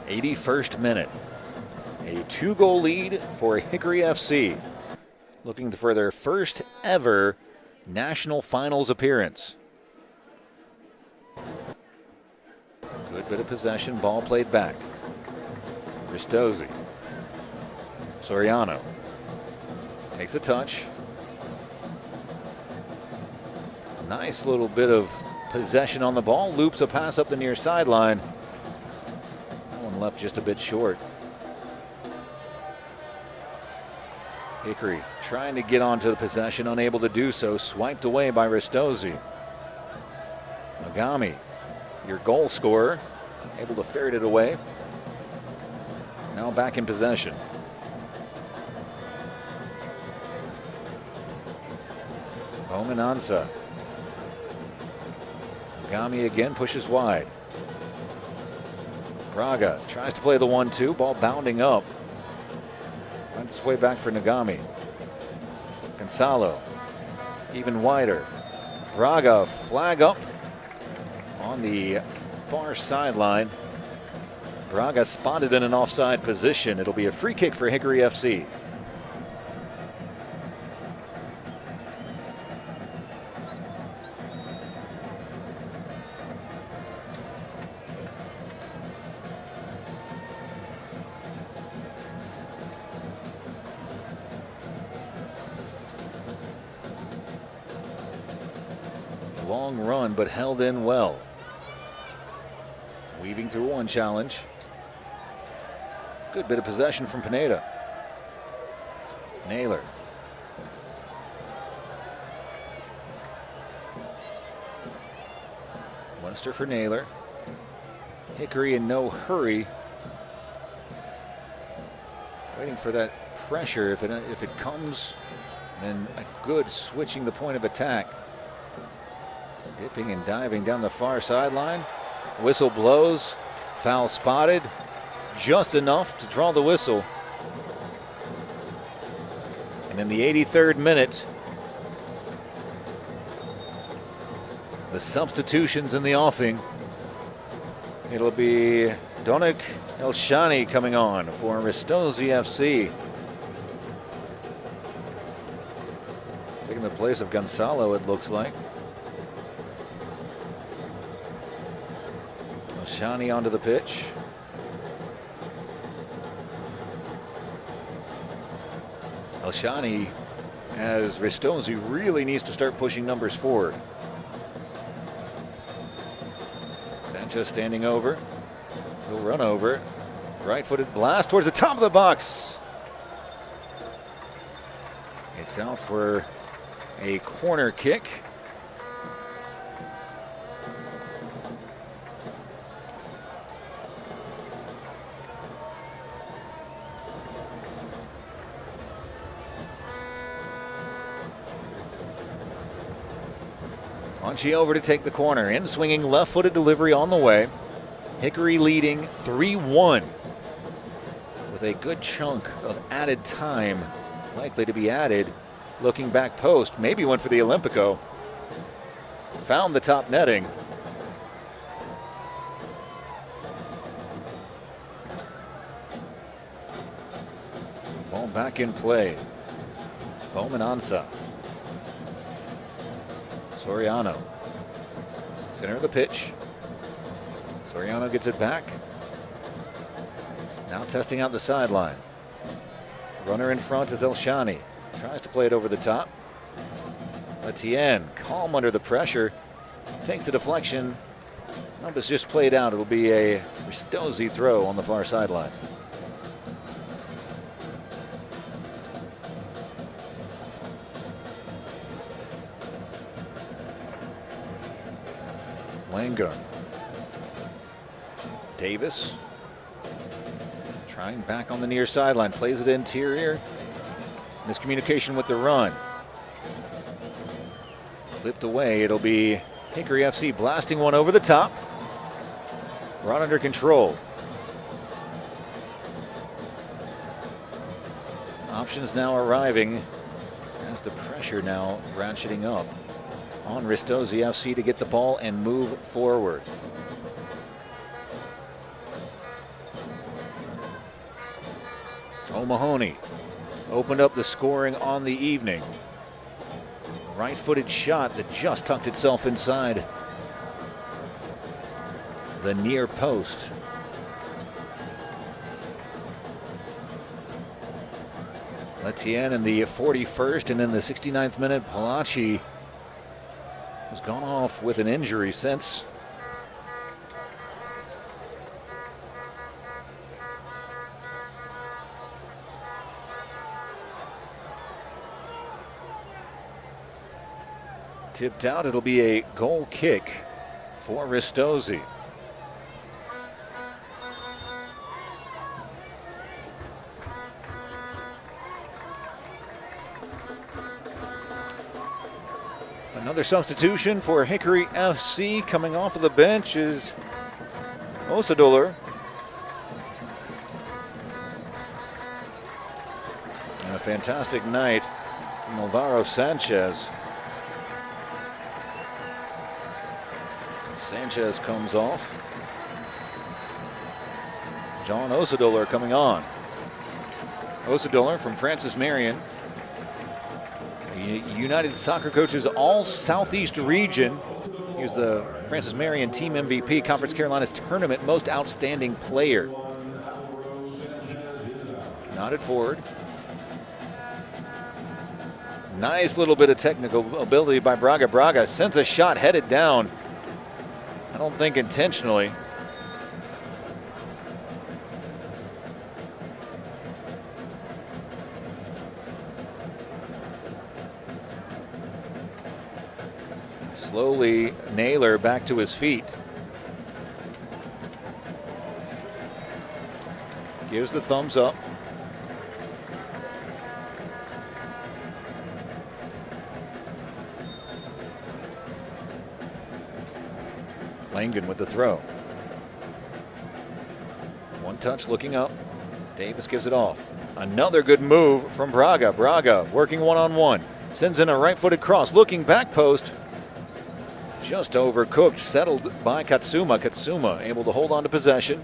'81st minute. A 2-goal lead for Hickory FC. Looking for their first ever national finals appearance. Good bit of possession, ball played back. Ristozi. Soriano takes a touch. Nice little bit of possession on the ball, loops a pass up the near sideline. That one left just a bit short. Hickory trying to get onto the possession, unable to do so, swiped away by Ristozi. Nagami, your goal scorer, able to ferret it away. Now back in possession. Bowman Ansa. Nagami again pushes wide. Braga tries to play the 1-2, ball bounding up. Finds its way back for Nagami. Gonzalo, even wider. Braga, flag up on the far sideline. Braga spotted in an offside position. It'll be a free kick for Hickory FC. Long run, but held in well. Weaving through one challenge. Good bit of possession from Pineda. Naylor. Wester for Naylor. Hickory in no hurry. Waiting for that pressure. If it comes, then a good switching the point of attack. Dipping and diving down the far sideline. Whistle blows. Foul spotted. Just enough to draw the whistle. And in the 83rd minute, the substitutions in the offing. It'll be Donik Elshani coming on for Ristozi FC. Taking the place of Gonzalo, it looks like. Shani onto the pitch. Elshani, as Ristozi really needs to start pushing numbers forward. Sanchez standing over. He'll run over. Right-footed blast towards the top of the box. It's out for a corner kick. Monchi over to take the corner. In swinging left-footed delivery on the way. Hickory leading 3-1 with a good chunk of added time likely to be added. Looking back post, maybe went for the Olympico. Found the top netting. Ball back in play. Bowman Ansa. Soriano. Center of the pitch. Soriano gets it back. Now testing out the sideline. Runner in front is Elshani. Tries to play it over the top. Etienne, calm under the pressure. Takes the deflection. Numbers just played out. It'll be a Ristozi throw on the far sideline. Langer. Davis trying back on the near sideline, plays it interior. Miscommunication with the run. Clipped away. It'll be Hickory FC blasting one over the top. Brought under control. Options now arriving as the pressure now ratcheting up on Ristozi FC to get the ball and move forward. O'Mahony opened up the scoring on the evening. Right-footed shot that just tucked itself inside the near post. Etienne in the 41st, and in the 69th minute, Palaci has gone off with an injury since. Tipped out, it'll be a goal kick for Ristozi. Another substitution for Hickory FC. Coming off of the bench is Osadoler. And a fantastic night from Alvaro Sanchez. Sanchez comes off. John Osadoler coming on. Osadoler from Francis Marion. United Soccer Coaches All Southeast Region. He was the Francis Marion Team MVP, Conference Carolina's Tournament Most Outstanding Player. Nodded forward. Nice little bit of technical ability by Braga. Braga sends a shot headed down. I don't think intentionally. Slowly, Naylor back to his feet. Gives the thumbs up. Langen with the throw. One touch looking up. Davis gives it off. Another good move from Braga. Braga working one-on-one. Sends in a right-footed cross. Looking back post. Just overcooked. Settled by Katsuma. Katsuma able to hold on to possession.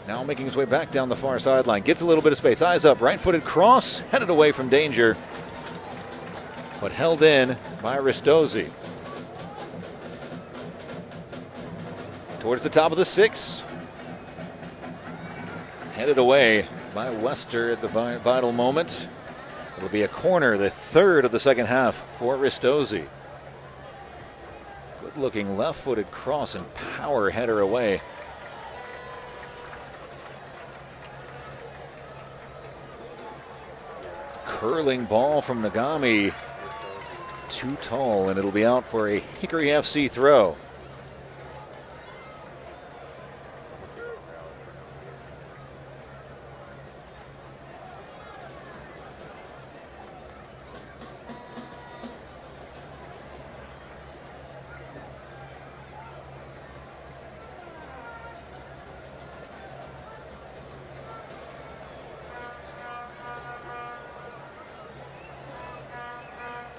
Now making his way back down the far sideline. Gets a little bit of space. Eyes up. Right-footed cross. Headed away from danger. but held in by Ristozi. Towards the top of the 6. Headed away by Wester at the vital moment. It'll be a corner, the 3rd of the second half for Ristozi. Good looking left-footed cross and power header away. Curling ball from Nagami. Too tall, and it'll be out for a Hickory FC throw.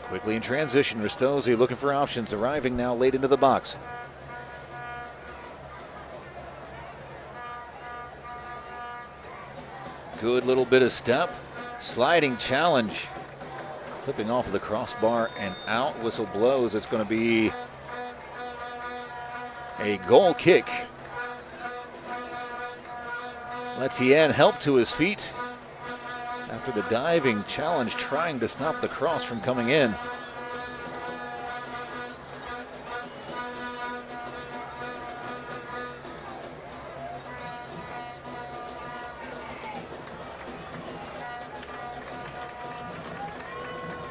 Quickly in transition, Ristozi looking for options, arriving now late into the box. Good little bit of step, sliding challenge, clipping off of the crossbar and out. Whistle blows. It's going to be a goal kick. Letien helped to his feet after the diving challenge, trying to stop the cross from coming in.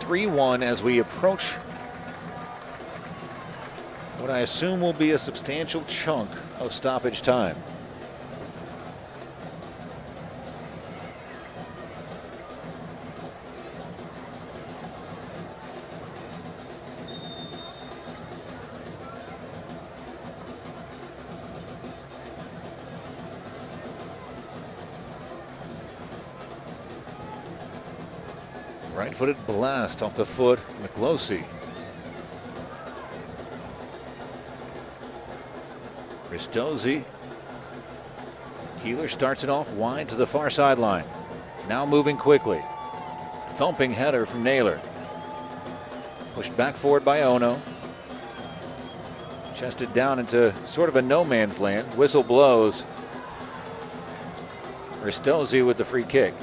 (3-1) as we approach what I assume will be a substantial chunk of stoppage time. Right-footed blast off the foot, Miklosi. Ristozi. Keeler starts it off wide to the far sideline. Now moving quickly. Thumping header from Naylor. Pushed back forward by Ono. Chested down into sort of a no man's land. Whistle blows. Ristozi with the free kick.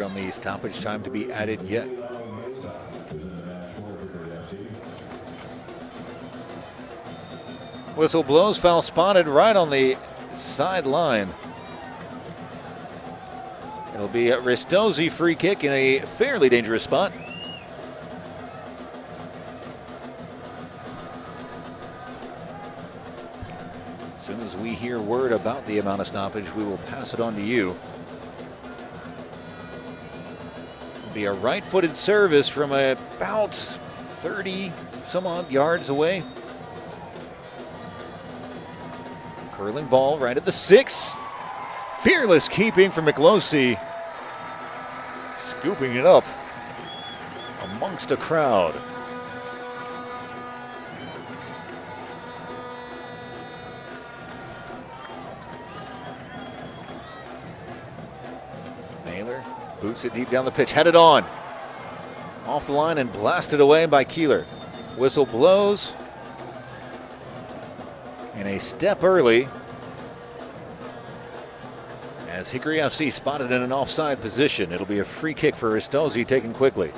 On the stoppage time to be added yet. Whistle blows, foul spotted right on the sideline. It'll be a Ristozi free kick in a fairly dangerous spot. As soon as we hear word about the amount of stoppage, we will pass it on to you. Be a right-footed service from about 30 some odd yards away. Curling ball right at the 6. Fearless keeping from Miklosi. Scooping it up amongst a crowd. Naylor boots it deep down the pitch, headed on. Off the line and blasted away by Keeler. Whistle blows. And a step early as Hickory FC spotted in an offside position. It'll be a free kick for Ristozi, taken quickly.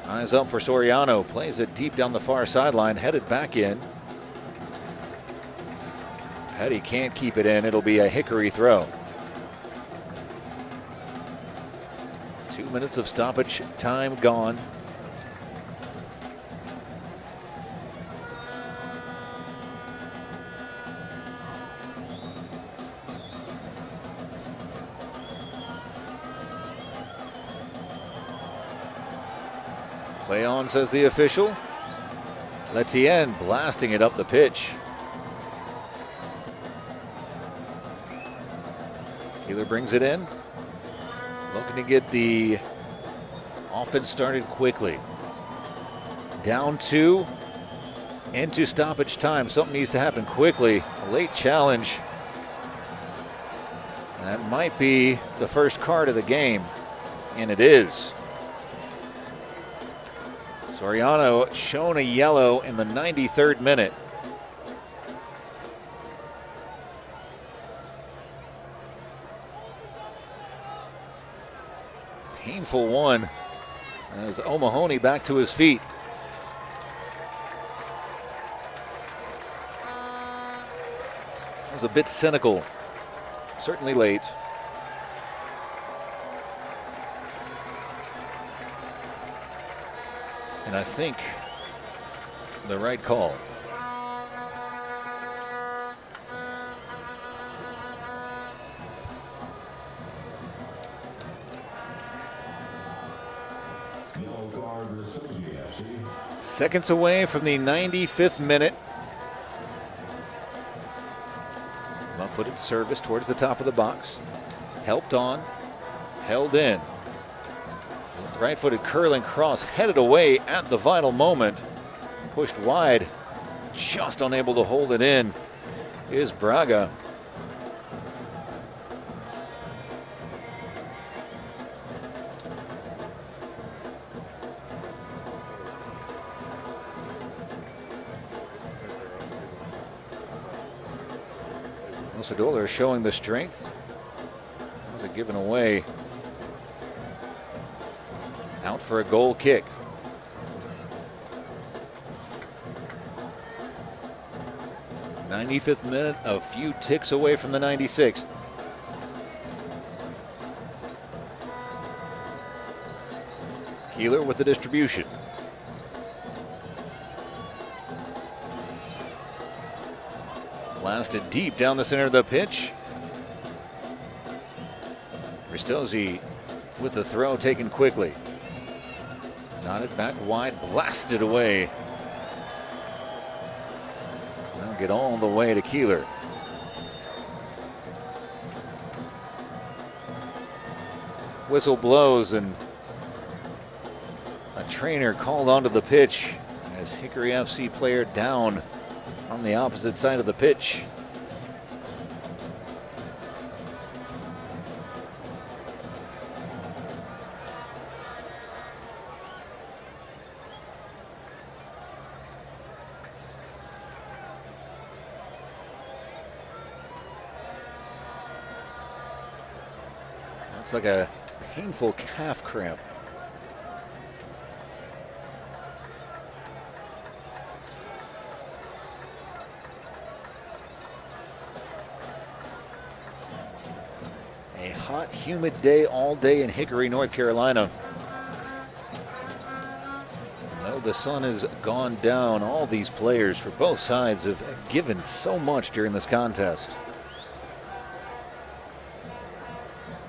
Eyes up for Soriano, plays it deep down the far sideline, headed back in. Petty can't keep it in. It'll be a Hickory throw. 2 minutes of stoppage time gone. Play on, says the official. Letien blasting it up the pitch. Keeler brings it in. Looking to get the offense started quickly. Down 2. into stoppage time. Something needs to happen quickly. A late challenge. That might be the first card of the game, and it is. Soriano shown a yellow in the 93rd minute. Painful one as O'Mahony back to his feet. That was a bit cynical, certainly late. And I think the right call. Seconds away from the 95th minute. Left-footed service towards the top of the box. Helped on, held in. Right-footed curling cross headed away at the vital moment. Pushed wide, just unable to hold it in is Braga. Osadula showing the strength. Was it given away? Out for a goal kick. '95th minute, a few ticks away from the 96th. Keeler with the distribution. Blasted deep down the center of the pitch. Ristozi with the throw taken quickly. Nodded back wide, blasted away. Now get all the way to Keeler. Whistle blows and a trainer called onto the pitch as Hickory FC player down on the opposite side of the pitch. Looks like a painful calf cramp. A hot, humid day all day in Hickory, North Carolina. Though the sun has gone down, all these players for both sides have given so much during this contest.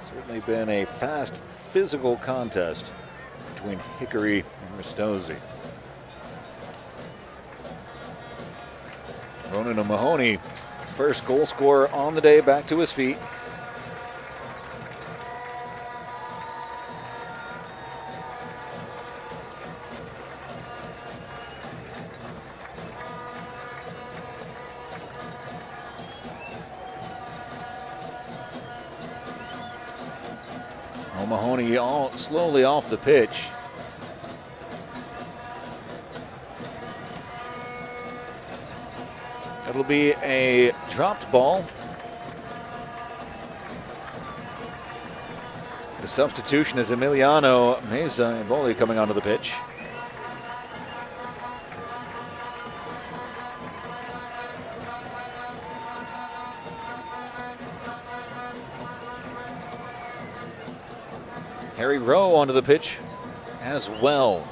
Certainly been a fast, physical contest between Hickory and Ristozi. Ronan O'Mahony, first goal scorer on the day, back to his feet. O'Mahony all slowly off the pitch. It'll be a dropped ball. The substitution is Emiliano Meza Emboli coming onto the pitch. Harry Rowe onto the pitch as well.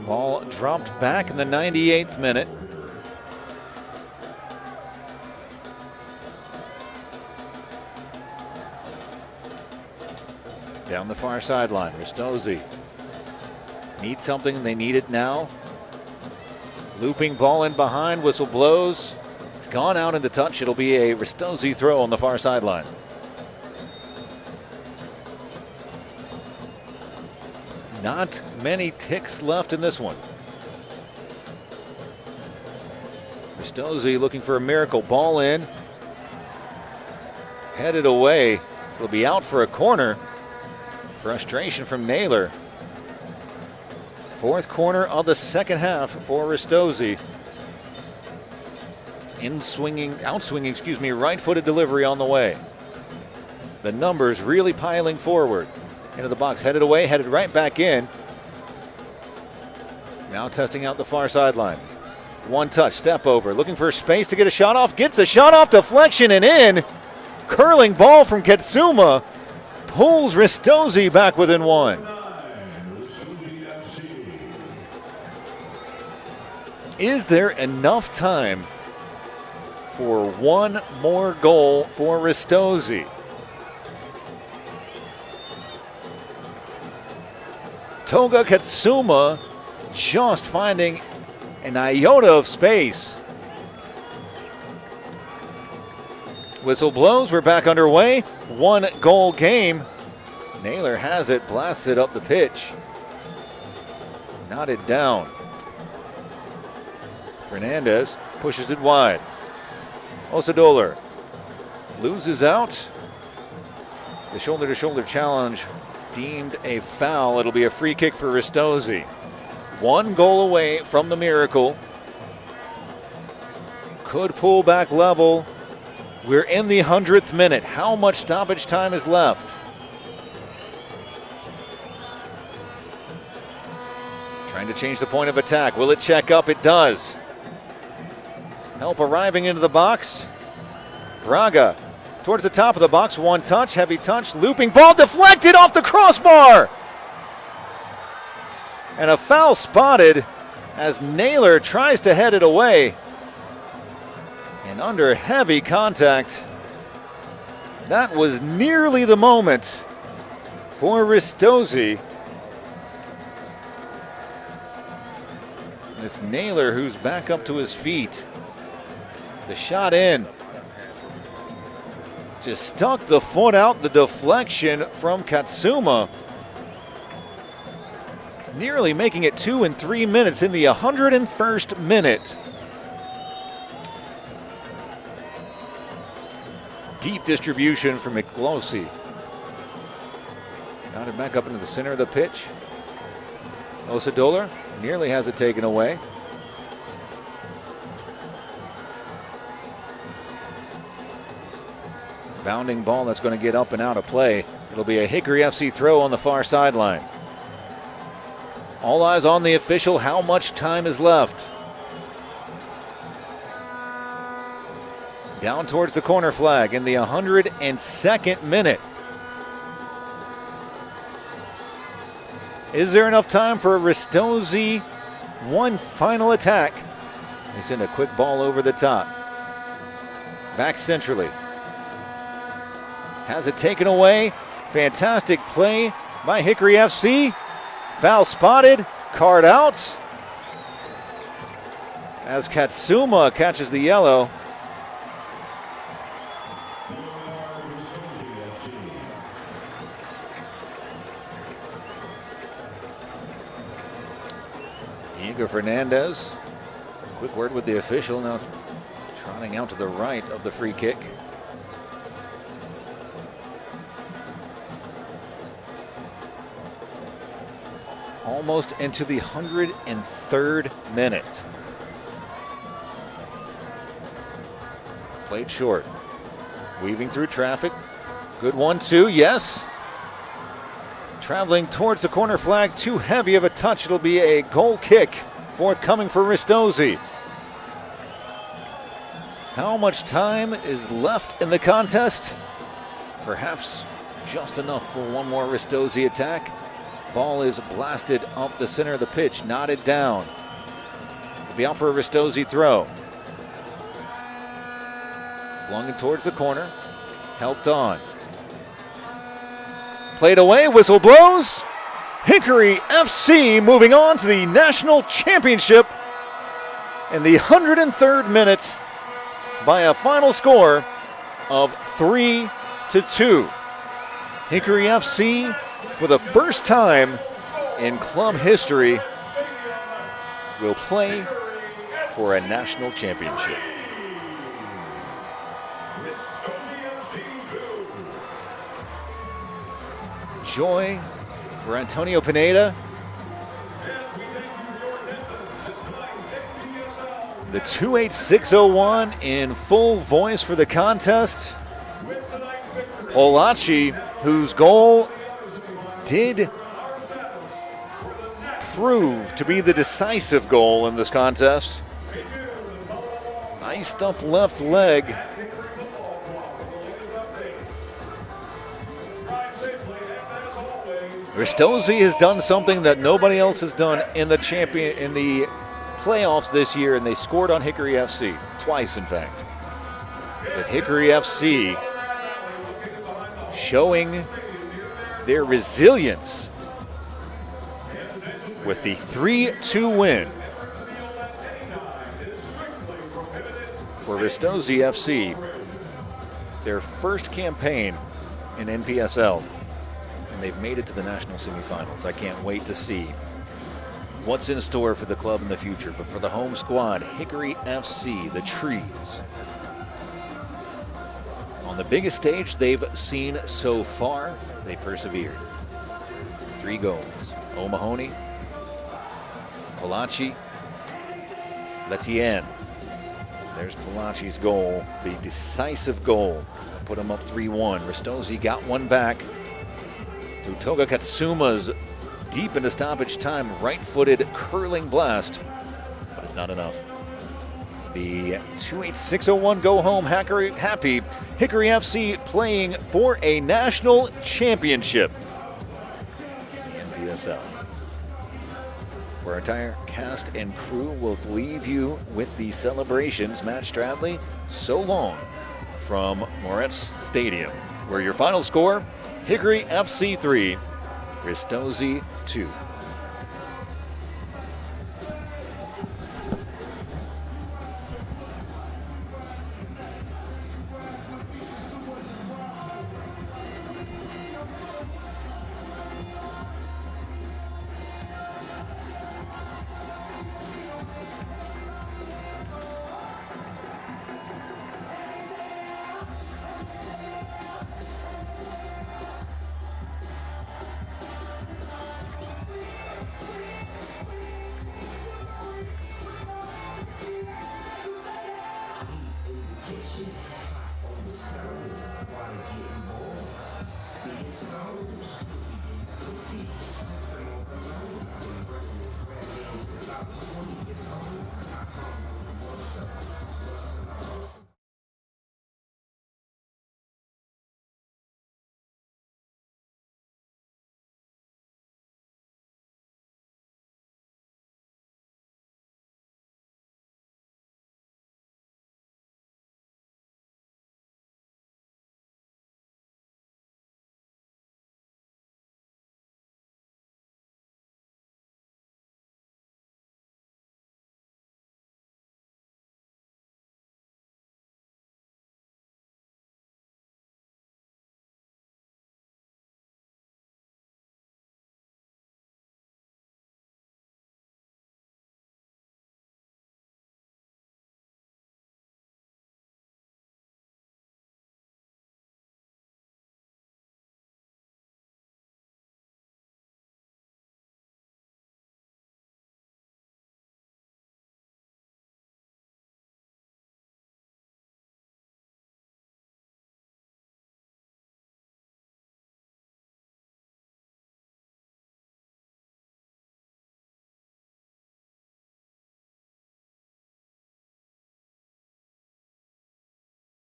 Ball dropped back in the 98th minute. Down the far sideline, Ristozi needs something, they need it now. Looping ball in behind, whistle blows. It's gone out into touch. It'll be a Ristozi throw on the far sideline. Not many ticks left in this one. Ristozi looking for a miracle. Ball in. Headed away. It'll be out for a corner. Frustration from Naylor. Fourth corner of the second half for Ristozi. Outswinging, right-footed delivery on the way. The numbers really piling forward. Into the box, headed away, headed right back in. Now testing out the far sideline. One touch, step over, looking for space to get a shot off. Gets a shot off, deflection and in. Curling ball from Katsuma. Pulls Ristozi back within one. Is there enough time for one more goal for Ristozi? Toga Katsuma just finding an iota of space. Whistle blows, we're back underway. 1 goal game. Naylor has it, blasts it up the pitch. Knotted down. Fernandez pushes it wide. Osadoler loses out. The shoulder-to-shoulder challenge deemed a foul. It'll be a free kick for Ristozi. 1 goal away from the miracle. Could pull back level. We're in the 100th minute. How much stoppage time is left? Trying to change the point of attack. Will it check up? It does. Help arriving into the box. Braga towards the top of the box. 1 touch, heavy touch, looping ball deflected off the crossbar. And a foul spotted as Naylor tries to head it away. And under heavy contact, that was nearly the moment for Ristozi. It's Naylor who's back up to his feet. The shot in. Just stuck the foot out, the deflection from Katsuma. Nearly making it 2 and 3 minutes in the 101st minute. Deep distribution from McLosey. Knotted back up into the center of the pitch. Osadoler nearly has it taken away. Bounding ball that's going to get up and out of play. It'll be a Hickory FC throw on the far sideline. All eyes on the official. How much time is left? Down towards the corner flag in the 102nd minute. Is there enough time for Ristozi? One final attack. They send a quick ball over the top. Back centrally. Has it taken away. Fantastic play by Hickory FC. Foul spotted. Card out. As Katsuma catches the yellow. Diego Fernandez. Quick word with the official. Now trotting out to the right of the free kick. Almost into the 103rd minute. Played short. Weaving through traffic. Good 1-2, yes. Traveling towards the corner flag, too heavy of a touch. It'll be a goal kick forthcoming for Ristozi. How much time is left in the contest? Perhaps just enough for one more Ristozi attack. Ball is blasted up the center of the pitch, knotted down. It'll be out for a Ristozi throw. Flung it towards the corner, helped on. Played away, whistle blows. Hickory FC moving on to the National Championship in the 103rd minute by a final score of 3-2. Hickory FC, for the first time in club history, will play for a national championship. Joy for Antonio Pineda. The 28601 in full voice for the contest. Polacci, whose goal did prove to be the decisive goal in this contest. Iced up left leg. Ristozi has done something that nobody else has done in the playoffs this year, and they scored on Hickory FC twice, in fact. But Hickory FC showing their resilience with the 3-2 win for Ristozi FC, their first campaign in NPSL, and they've made it to the national semifinals. I can't wait to see what's in store for the club in the future. But for the home squad, Hickory FC, the Trees, on the biggest stage they've seen so far, they persevered. 3 goals. O'Mahony, Polacci, Letienne. There's Polacci's goal, the decisive goal. Put him up 3-1. Ristozi got one back through Toga Katsuma's deep into stoppage time, right-footed curling blast, but it's not enough. The 28601 go home happy. Hickory FC playing for a national championship in the NPSL. For our entire cast and crew, we'll leave you with the celebrations. Matt Stradley, so long from Moritz Stadium, where your final score, Hickory FC 3, Ristozi 2.